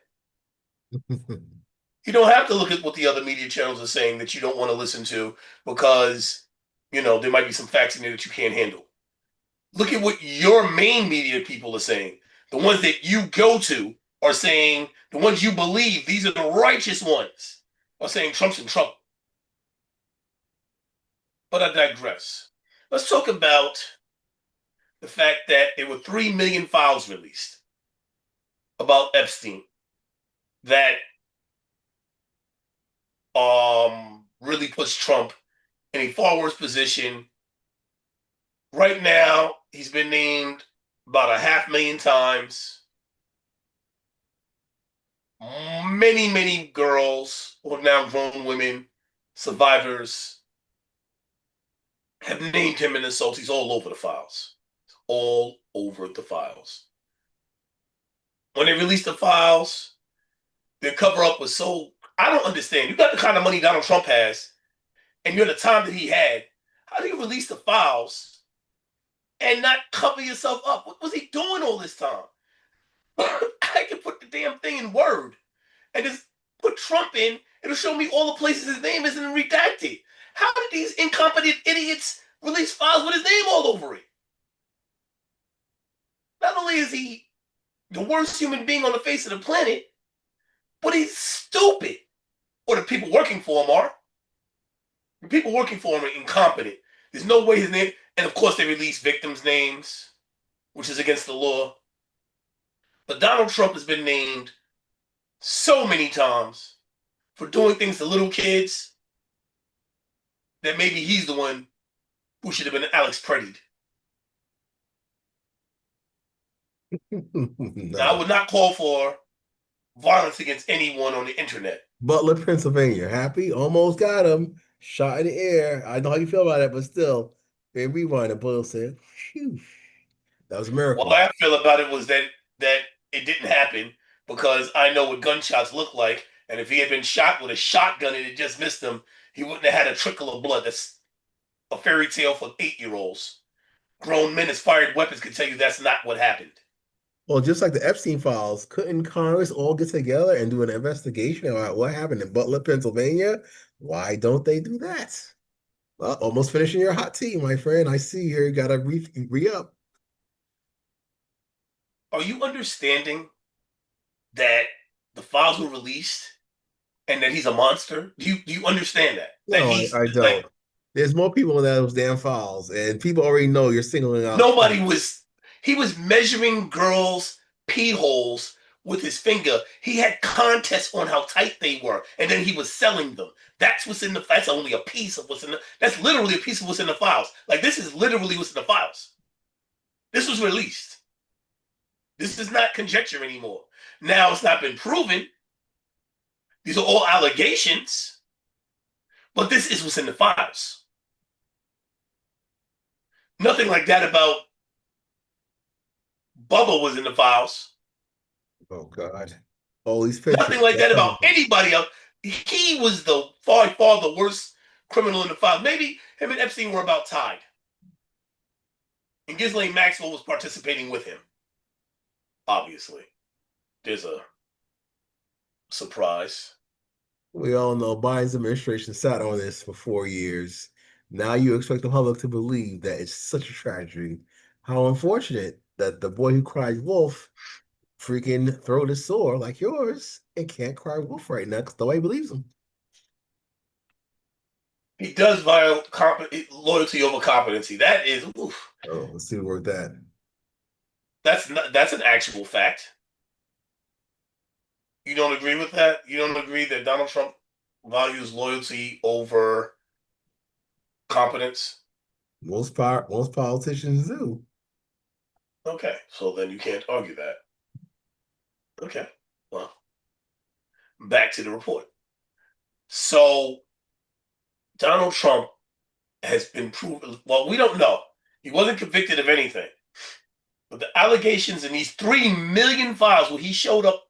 You don't have to look at what the other media channels are saying that you don't want to listen to because, there might be some facts in there that you can't handle. Look at what your main media people are saying. The ones that you go to are saying, the ones you believe, these are the righteous ones, are saying Trump's in trouble. But I digress. Let's talk about the fact that there were 3 million files released about Epstein that really puts Trump in a far worse position. Right now, he's been named about 500,000 times. Many, many girls, or now grown women, survivors, have named him in insults. He's all over the files. All over the files. When they released the files, their cover up was so. I don't understand. You got the kind of money Donald Trump has, and you're the time that he had. How do you release the files and not cover yourself up? What was he doing all this time? I can put the damn thing in Word and just put Trump in. It'll show me all the places his name isn't redacted. How did these incompetent idiots release files with his name all over it? Not only is he the worst human being on the face of the planet, but he's stupid. Or the people working for him are. The people working for him are incompetent. There's no way his name. And of course, they release victims' names, which is against the law. But Donald Trump has been named so many times for doing things to little kids that maybe he's the one who should have been Alex Preddy. No. Now, I would not call for violence against anyone on the internet. Butler, Pennsylvania. Happy? Almost got him. Shot in the air. I know how you feel about it, but still. Big rewind. And Boyle said, phew. That was a miracle. What I feel about it was that it didn't happen because I know what gunshots look like. And if he had been shot with a shotgun and it just missed him, he wouldn't have had a trickle of blood. That's a fairy tale for 8-year-olds. Grown men as fired weapons can tell you that's not what happened. Well, just like the Epstein files, couldn't Congress all get together and do an investigation about what happened in Butler, Pennsylvania? Why don't they do that? Well, almost finishing your hot tea, my friend. I see here you got to re-up. Are you understanding that the files were released and that he's a monster? Do you understand that? That No, he's I don't. like, There's more people in those damn files, and people already know you're singling out. he was measuring girls' pee holes with his finger. He had contests on how tight they were, and then he was selling them. That's only a piece of what's in that's literally a piece of what's in the files. Like, this is literally what's in the files. This was released. This is not conjecture anymore. Now it's not been proven. These are all allegations, but this is what's in the files. Nothing like that about Bubba was in the files. Oh, God. All these pictures. Nothing like that about anybody else. He was the far the worst criminal in the files. Maybe him and Epstein were about tied. And Ghislaine Maxwell was participating with him. Obviously. There's a surprise. We all know Biden's administration sat on this for 4 years. Now you expect the public to believe that it's such a tragedy. How unfortunate that the boy who cried wolf freaking throat is sore like yours and can't cry wolf right now because nobody believes him. He does violate loyalty over competency. That is, oof. Oh, let's see the word that. That's an actual fact. You don't agree with that? You don't agree that Donald Trump values loyalty over competence? Most politicians do. Okay, so then you can't argue that. Okay, well, back to the report. So Donald Trump has been proven. Well, we don't know. He wasn't convicted of anything. But the allegations in these 3 million files where he showed up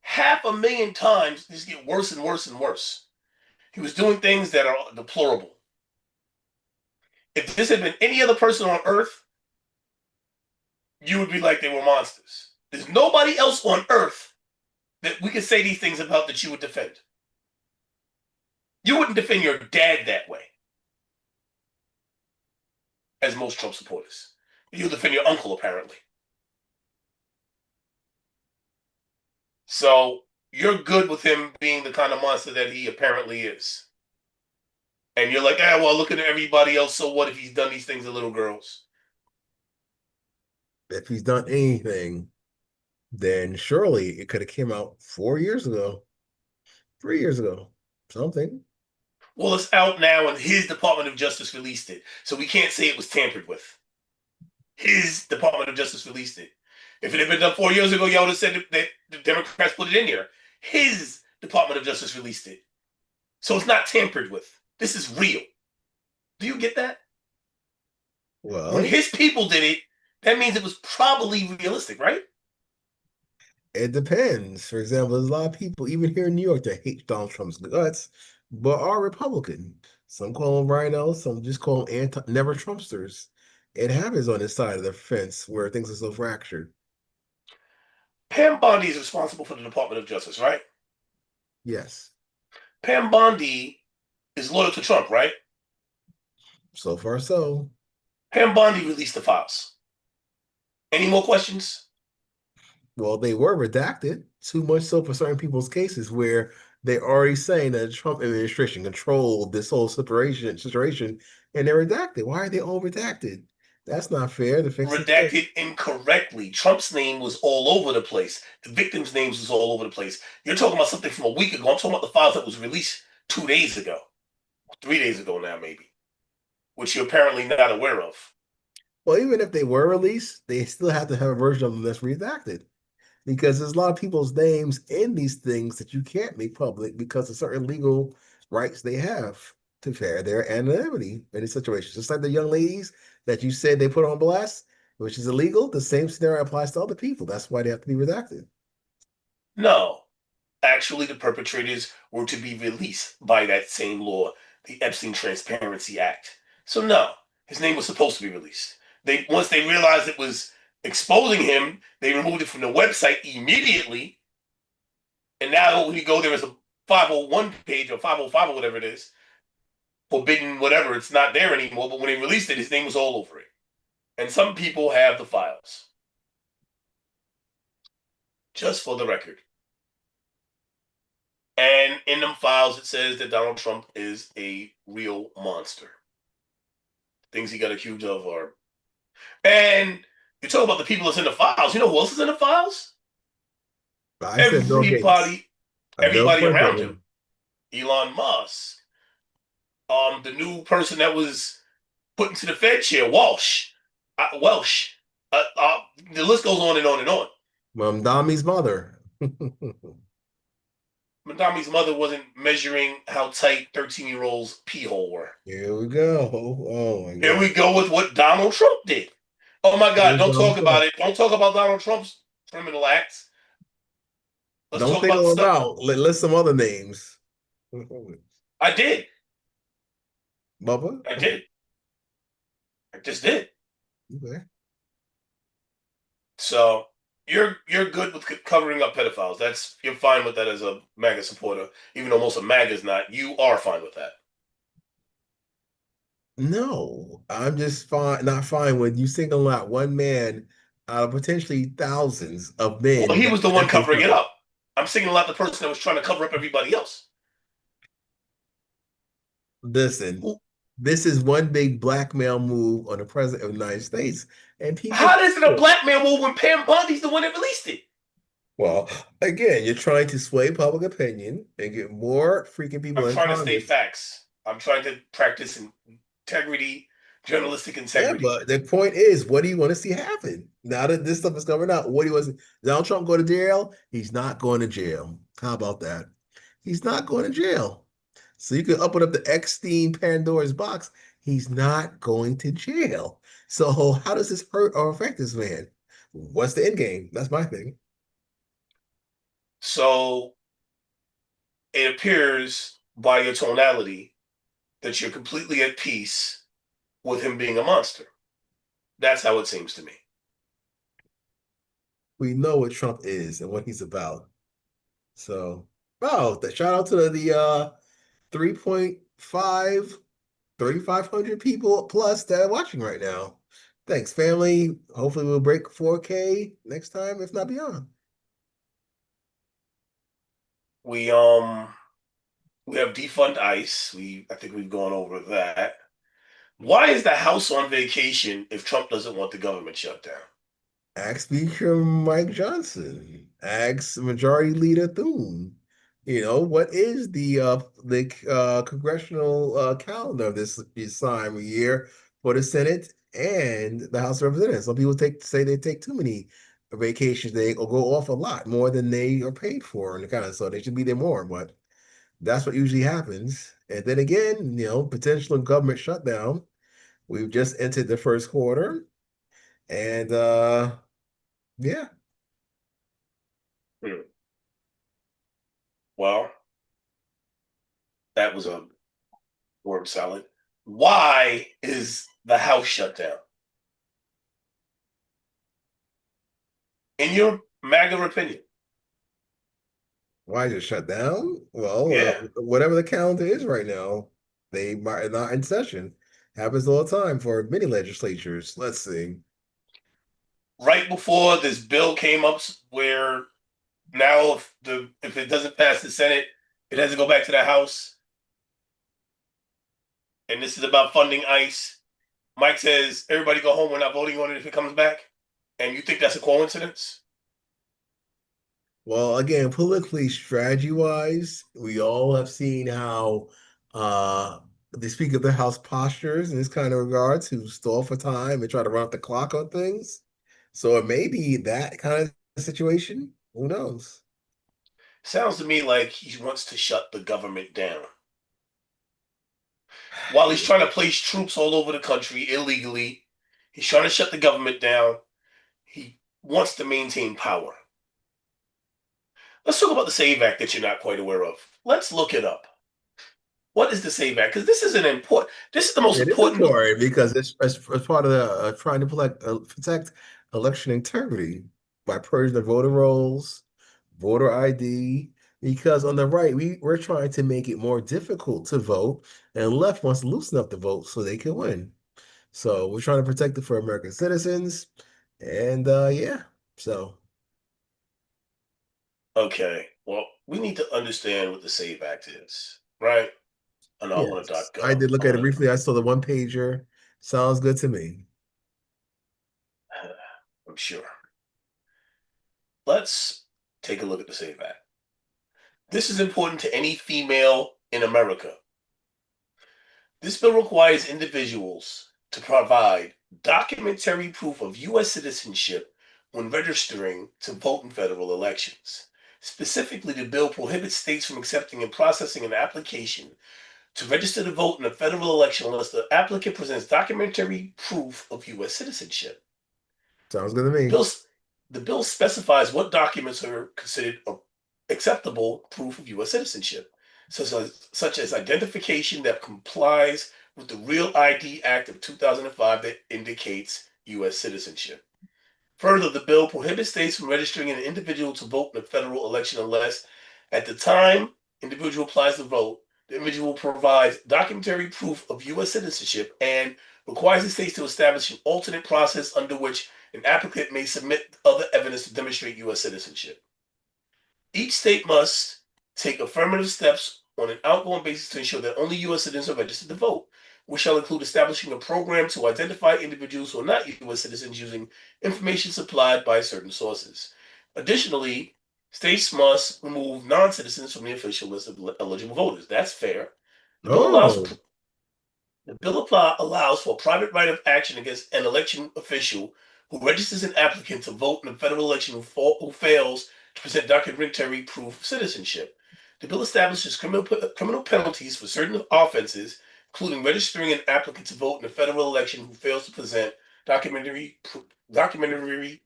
500,000 times just get worse and worse and worse. He was doing things that are deplorable. If this had been any other person on earth, you would be like they were monsters. There's nobody else on earth that we could say these things about that you would defend. You wouldn't defend your dad that way, as most Trump supporters. You'll defend your uncle, apparently. So you're good with him being the kind of monster that he apparently is. And you're like, well, look at everybody else. So what if he's done these things to little girls? If he's done anything, then surely it could have came out 4 years ago, 3 years ago, something. Well, it's out now, and his Department of Justice released it. So we can't say it was tampered with. His Department of Justice released it. If it had been done 4 years ago, y'all would have said that the Democrats put it in there. His Department of Justice released it. So it's not tampered with. This is real. Do you get that? Well, When his people did it, that means it was probably realistic, right? it depends. For example, there's a lot of people, even here in New York, that hate Donald Trump's guts, but are Republican. Some call him rhinos, some just call him never Trumpsters. It happens on this side of the fence where things are so fractured. Pam Bondi is responsible for the Department of Justice, right? Yes, Pam Bondi is loyal to Trump, right? so far so. Pam Bondi released the files. Any more questions? Well, they were redacted, too much so for certain people's cases where they're already saying that the Trump administration controlled this whole situation, and they're redacted. Why are they all redacted? That's not fair to fix the thing. Redacted incorrectly. Trump's name was all over the place. The victims' names was all over the place. You're talking about something from a week ago. I'm talking about the files that was released 2 days ago. 3 days ago now, maybe. Which you're apparently not aware of. Well, even if they were released, they still have to have a version of them that's redacted because there's a lot of people's names in these things that you can't make public because of certain legal rights they have to fair their anonymity in these situations. Just like the young ladies that you said they put on blast, which is illegal, the same scenario applies to other people. That's why they have to be redacted. No. Actually, the perpetrators were to be released by that same law, the Epstein Transparency Act. So no, his name was supposed to be released. Once they realized it was exposing him, they removed it from the website immediately. And now when you go there is a 501 page or 505 or whatever it is, forbidden whatever, it's not there anymore. But when they released it, his name was all over it. And some people have the files. Just for the record. And in them files, it says that Donald Trump is a real monster. Things he got accused of are. And you talk about the people that's in the files. You know who else is in the files? I said Bill Gates. Everybody around him. Elon Musk. The new person that was put into the Fed chair, Welsh. The list goes on and on and on. Mamdami's mother. Madami's mother wasn't measuring how tight 13-year-old's pee hole were. Here we go. Oh my God. Here we go with what Donald Trump did. Oh my God, don't talk about it. Don't talk about Donald Trump's criminal acts. Let's talk about stuff. List some other names. I did. Bubba? I did. I just did. Okay. So you're good with covering up pedophiles. You're fine with that as a MAGA supporter, even though most of MAGA is not. You are fine with that. No, I'm just not fine with you singling out one man out of potentially thousands of men. Well, he was the one covering it up. I'm singling out the person that was trying to cover up everybody else. Listen, this is one big blackmail move on the president of the United States. And people, how is it a blackmail move when Pam Bondi's the one that released it? Well, again, you're trying to sway public opinion and get more freaking people. I'm trying to state facts. I'm trying to practice integrity, journalistic integrity. Yeah, but the point is, what do you want to see happen? Now that this stuff is coming out, what do you want to see? Donald Trump go to jail? He's not going to jail. How about that? He's not going to jail. So you can open up the Epstein Pandora's box. He's not going to jail. So how does this hurt or affect this man? What's the end game? That's my thing. So it appears by your tonality that you're completely at peace with him being a monster. That's how it seems to me. we know what Trump is and what he's about. So, wow, shout out to the 3.5, 3,500 people plus that are watching right now. Thanks, family. Hopefully we'll break 4K next time, if not beyond. We we have defund ICE. I think we've gone over that. Why is the House on vacation if Trump doesn't want the government shut down? Ask Speaker Mike Johnson. Ask Majority Leader Thune. What is the congressional calendar this time of year for the Senate and the House of Representatives? Some people say they take too many vacations. They go off a lot more than they are paid for, and kind of so they should be there more. But that's what usually happens. And then again, potential government shutdown. We've just entered the first quarter, and yeah. Hmm. Well, that was a word salad. Why is the House shut down? In your MAGA opinion? Why is it shut down? Well, Yeah. whatever the calendar is right now, they might not in session. Happens all the time for many legislatures. Let's see. Right before this bill came up where now if it doesn't pass the Senate, it has to go back to the House. And this is about funding ICE. Mike says everybody go home. We're not voting on it if it comes back. And you think that's a coincidence? Well, again, politically, strategy-wise, we all have seen how the Speaker of the House postures in this kind of regard to stall for time and try to run up the clock on things. So it may be that kind of situation. Who knows? Sounds to me like he wants to shut the government down. While he's trying to place troops all over the country illegally, he's trying to shut the government down. He wants to maintain power. Let's talk about the SAVE Act that you're not quite aware of. Let's look it up. What is the SAVE Act? Because this is an important. This is the most It is important. important because it's as part of the trying to protect election integrity by purging the voter rolls, voter ID. Because on the right, we're trying to make it more difficult to vote, and the left wants to loosen up the vote so they can win. So we're trying to protect it for American citizens, and yeah. So Okay, well, we need to understand what the SAVE Act is, right? And I want to yes, I .gov. did I look at it want briefly. I saw the one pager. Sounds good to me. to. I'm sure. Let's take a look at the SAVE Act. This is important to any female in America. This bill requires individuals to provide documentary proof of U.S. citizenship when registering to vote in federal elections. Specifically, the bill prohibits states from accepting and processing an application to register to vote in a federal election unless the applicant presents documentary proof of U.S. citizenship. Sounds good to The me. bill, the bill specifies what documents are considered acceptable proof of U.S. citizenship, such as identification that complies with the Real ID Act of 2005 that indicates U.S. citizenship. Further, the bill prohibits states from registering an individual to vote in a federal election unless, at the time individual applies to vote, the individual provides documentary proof of U.S. citizenship and requires the states to establish an alternate process under which an applicant may submit other evidence to demonstrate U.S. citizenship. Each state must take affirmative steps on an outgoing basis to ensure that only U.S. citizens are registered to vote, which shall include establishing a program to identify individuals who are not U.S. citizens using information supplied by certain sources. Additionally, states must remove non-citizens from the official list of eligible voters. That's fair. The bill allows Oh, for allows for a private right of action against an election official who registers an applicant to vote in a federal election who fails to present documentary proof of citizenship. The bill establishes criminal penalties for certain offenses, including registering an applicant to vote in a federal election who fails to present documentary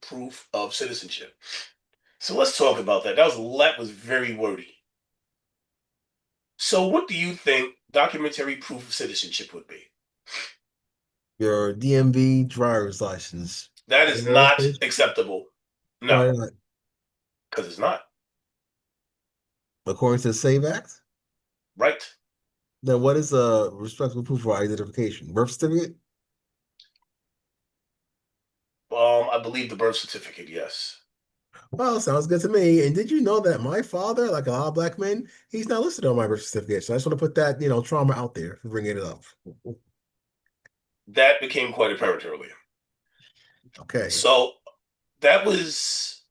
proof of citizenship. So let's talk about that. That was very wordy. So what do you think documentary proof of citizenship would be? your DMV driver's license. That is And not acceptable. No, Why not? because it's not. According to the SAVE Act? Right. Then what is a respectable proof of identification? Birth certificate? I believe the birth certificate, yes. Well, sounds good to me. And did you know that my father, like a lot of black men, he's not listed on my birth certificate? So I just want to put that, trauma out there for bringing it up. That became quite apparent earlier. Okay. So that was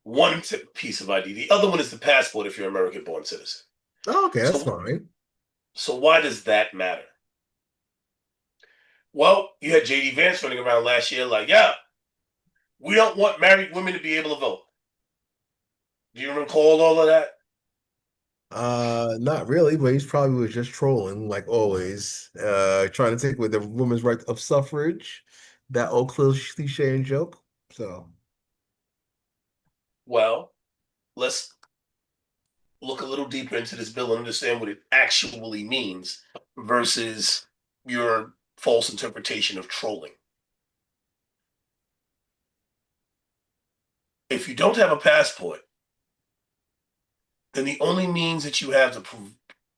one piece of ID. The other one is the passport if you're an American-born citizen. Oh, okay, that's So, fine. so why does that matter? Well, you had JD Vance running around last year like, yeah, we don't want married women to be able to vote. Do you recall all of that? Not really, but he's probably was just trolling, like always. Trying to take away the women's right of suffrage, that old cliche and joke. So, Well, let's look a little deeper into this bill and understand what it actually means versus your false interpretation of trolling. If you don't have a passport, then the only means that you have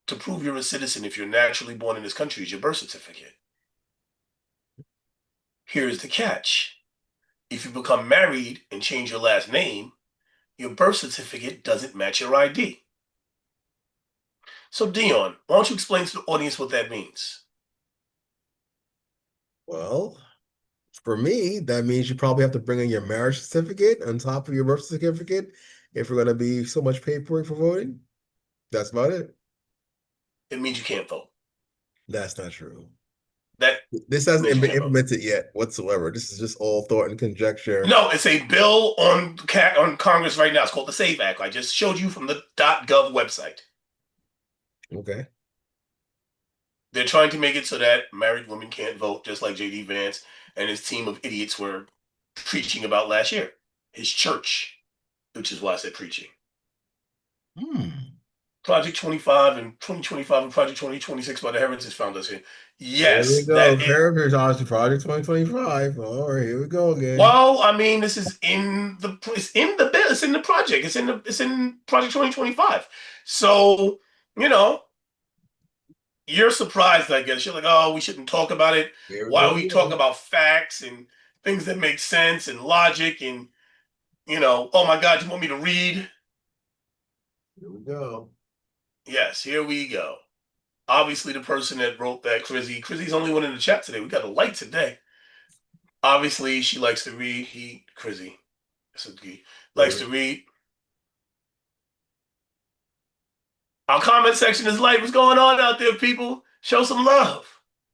to prove you're a citizen if you're naturally born in this country is your birth certificate. Here's the catch. If you become married and change your last name, your birth certificate doesn't match your ID. So, Dion, why don't you explain to the audience what that means? well, for me, that means you probably have to bring in your marriage certificate on top of your birth certificate if we're going to be so much paperwork for voting. That's about it. It means you can't vote. That's not true. That This hasn't means you been can't vote. implemented yet whatsoever. This is just all thought and conjecture. No, it's a bill on Congress right now. It's called the SAVE Act. I just showed you from the .gov website. Okay. They're trying to make it so that married women can't vote, just like JD Vance and his team of idiots were preaching about last year. His church, which is why I said preaching. Hmm. Project 25 and 2025 and Project 2026 by the Heritage Foundation. Here we Yes, go. that it. Heritage Office Project 2025. All right, here we go again. Well, I mean, this is it's in the bill. It's in the project. It's in Project 2025. So you know, you're surprised, I guess. You're like, oh, we shouldn't talk about it. Here we Why go don't we talk again. about facts and things that make sense and logic and oh my God, you want me to read? Here we go. Yes, here we go. Obviously, the person that wrote that, Chrissy's the only one in the chat today. We got a light today. Obviously, she likes to read. Chrissy, Here likes we to read. Our comment section is light. What's going on out there, people? Show some love.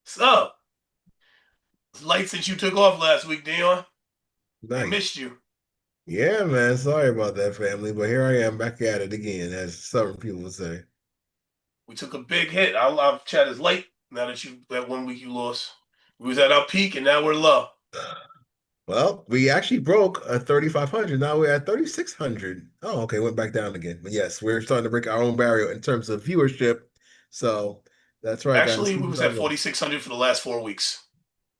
What's up? It's light since you took off last week, Dion. We Nice. missed you. Yeah, man. Sorry about that, family. But here I am back at it again, as some people would say. We took a big hit. Our live chat is late now that 1 week you lost. We was at our peak and now we're low. Well, we actually broke a 3,500. Now we're at 3,600. Oh, okay. Went back down again. But yes, we're starting to break our own barrier in terms of viewership. So that's right, guys. Actually, we Keep it was at going. 4,600 for the last 4 weeks.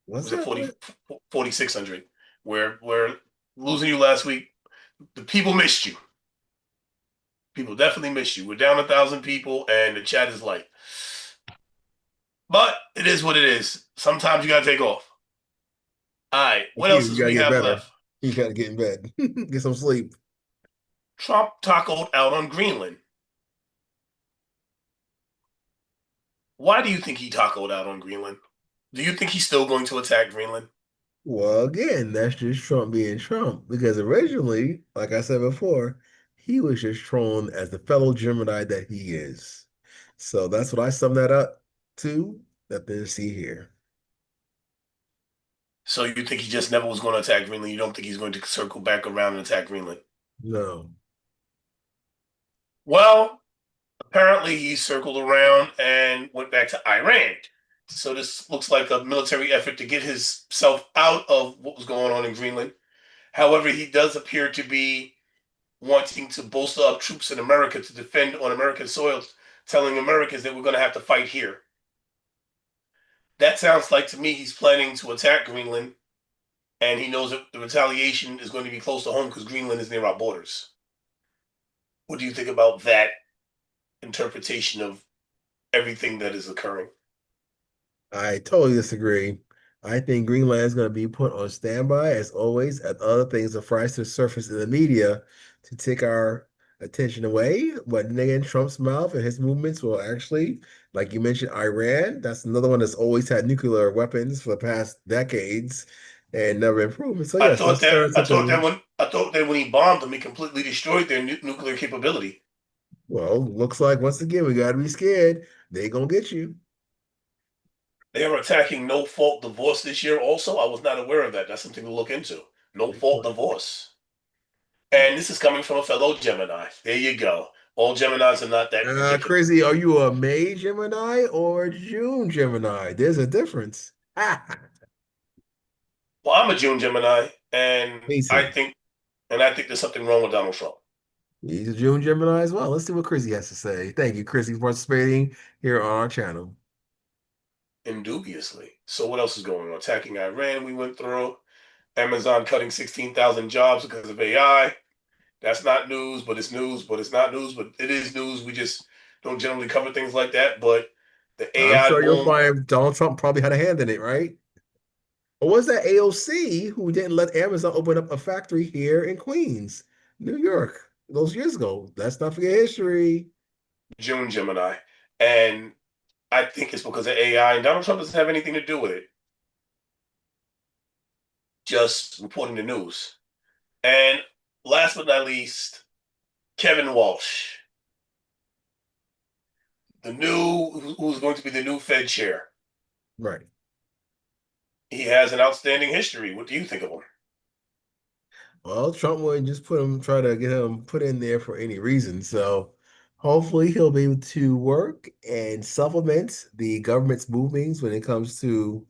It What's was at that? 4,600. We're losing you last week. The people missed you. People definitely missed you. We're down 1,000 people and the chat is light. But it is what it is. Sometimes you gotta take off. All right, what else You does gotta we get have better. left? You gotta get in bed. Get some sleep. Trump tacoed out on Greenland. Why do you think he tacoed out on Greenland? Do you think he's still going to attack Greenland? Well, again, that's just Trump being Trump. Because originally, like I said before, he was just trolling as the fellow Gemini that he is. So that's what I sum that up to. That then see here. So you think he just never was going to attack Greenland? You don't think he's going to circle back around and attack Greenland? No. Well, apparently he circled around and went back to Iran. So this looks like a military effort to get himself out of what was going on in Greenland. However, he does appear to be wanting to bolster up troops in America to defend on American soil, telling Americans that we're going to have to fight here. That sounds like to me he's planning to attack Greenland and he knows that the retaliation is going to be close to home because Greenland is near our borders. What do you think about that interpretation of everything that is occurring? I totally disagree. I think Greenland is going to be put on standby, as always, as other things are rise to the surface in the media to take our attention away. But then again, Trump's mouth and his movements will actually, like you mentioned, Iran, that's another one that's always had nuclear weapons for the past decades and never improved. So yes, let's turn something. I thought that when he bombed them, he completely destroyed their nuclear capability. Well, looks like once again we got to be scared. They gonna get you. They are attacking no fault divorce this year. Also, I was not aware of that. That's something to look into. No fault divorce. And this is coming from a fellow Gemini. There you go. All Geminis are not that ridiculous. Crazy, are you a May Gemini or a June Gemini? There's a difference. Well, I'm a June Gemini, and Me I too. think I think there's something wrong with Donald Trump. He's a June Gemini as well. Let's see what Chrissy has to say. Thank you, Chrissy, for participating here on our channel. Indubiously. So what else is going on? Attacking Iran, we went through. Amazon cutting 16,000 jobs because of AI. That's not news, but it's news, but it's not news, but it is news. We just don't generally cover things like that. But the I'm AI sure you'll boom, find Donald Trump probably had a hand in it, right? Or was that AOC who didn't let Amazon open up a factory here in Queens, New York, those years ago? Let's not forget history. June Gemini. And I think it's because of AI, and Donald Trump doesn't have anything to do with it. Just reporting the news. And last but not least, Kevin Walsh, who's going to be the new Fed chair. Right. He has an outstanding history. What do you think of him? Well, Trump wouldn't just try to get him put in there for any reason. So hopefully he'll be able to work and supplement the government's movements when it comes to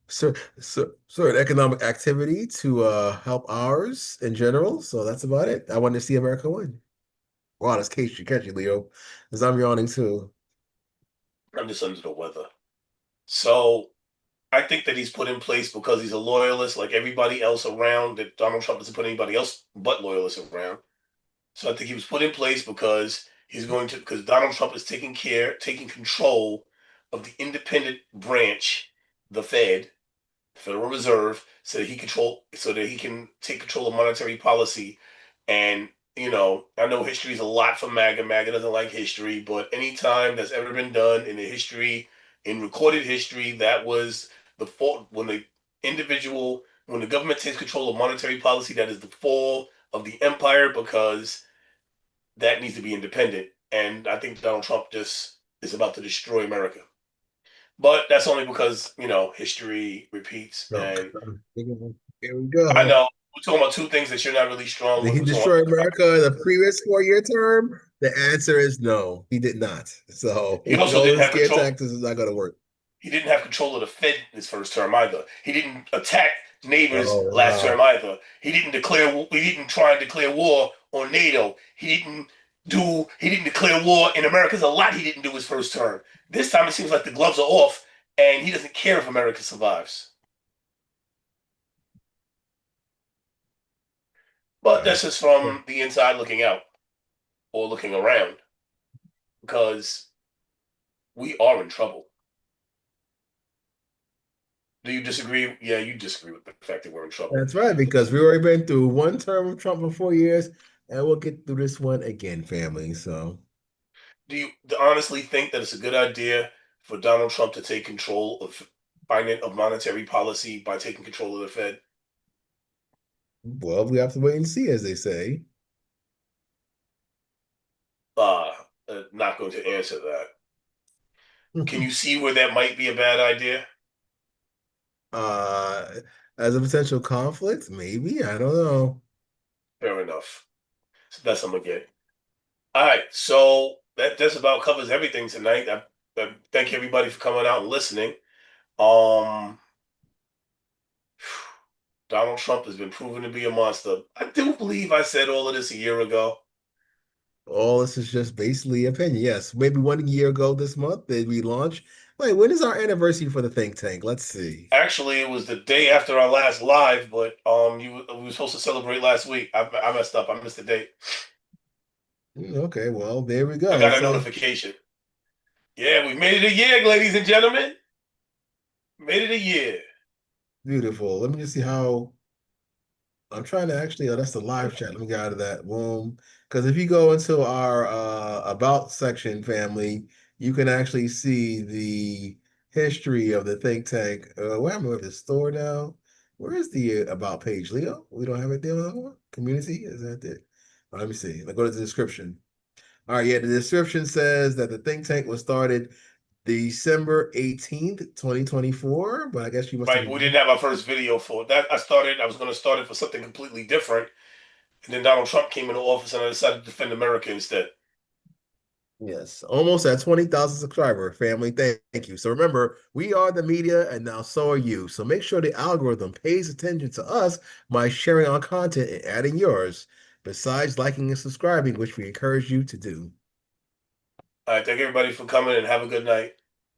certain economic activity to help ours in general. So that's about it. I want to see America win. Wow, that's catchy, Leo, because I'm yawning too. I'm just under the weather. So I think that he's put in place because he's a loyalist, like everybody else around. That Donald Trump doesn't put anybody else but loyalists around. So I think he was put in place because because Donald Trump is taking control of the independent branch, the Fed, Federal Reserve, so that he can take control of monetary policy. And I know history is a lot for MAGA. MAGA doesn't like history, but anytime that's ever been done in the history, in recorded history, that was the fault when the government takes control of monetary policy. That is the fall of the empire because that needs to be independent. And I think Donald Trump just is about to destroy America. But that's only because, history repeats. Oh, And here we I go. know we're talking about two things that you're not really strong Did with. he We're talking destroy about, America in the previous 4-year term? The answer is no, he did not. So he also all didn't the have scare control. tactics is not going to work. He didn't have control of the Fed in his first term either. He didn't attack neighbors Oh, last term wow. either. He didn't try and declare war on NATO. He didn't declare war in America. There's a lot he didn't do his first term. This time it seems like the gloves are off and he doesn't care if America survives. But I, that's just from the inside looking out or looking around because we are in trouble. Do you disagree? Yeah, you disagree with the fact that we're in trouble. that's right, because we already been through one term of Trump for 4 years, and we'll get through this one again, family. So, Do you honestly think that it's a good idea for Donald Trump to take control of monetary policy by taking control of the Fed? well, we have to wait and see, as they say. Uh, not going to answer that. Can you see where that might be a bad idea? uh, as a potential conflict, maybe. I don't know. Fair enough. So that's what I'm gonna get. All right, so that just about covers everything tonight. I thank everybody for coming out and listening. Um, Donald Trump has been proven to be a monster. I do believe I said all of this a year ago. All this is just basically opinion. Yes, maybe 1 year ago this month did we launch. Wait, when is our anniversary for the think tank? Let's see. Actually, it was the day after our last live, but we were supposed to celebrate last week. I messed up. I missed the date. Okay, well, there we I go. got a So notification. Yeah, we made it a year, ladies and gentlemen. Made it a year. beautiful. Let me just see how I'm trying to actually, oh, that's the live chat. Let me get out of that. Boom. Because if you go into our about section family, you can actually see the history of the think tank. What happened with the store now? Where is the about page, Leo? We don't have it there no more? Community? Is that it? Let me see. Let's go to the description. All right, yeah, the description says that the think tank was started December 18th, 2024, but I guess you must have Right, we didn't have our first video for it. That I was going to start it for something completely different, and then Donald Trump came into office, and I decided to defend America instead. Yes, almost at 20,000 subscriber family. Thank you. So remember, we are the media and now so are you. So make sure the algorithm pays attention to us by sharing our content and adding yours, besides liking and subscribing, which we encourage you to do. All right, thank everybody for coming, and have a good night.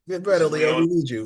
Get This better, is Leo. Leon. We need you.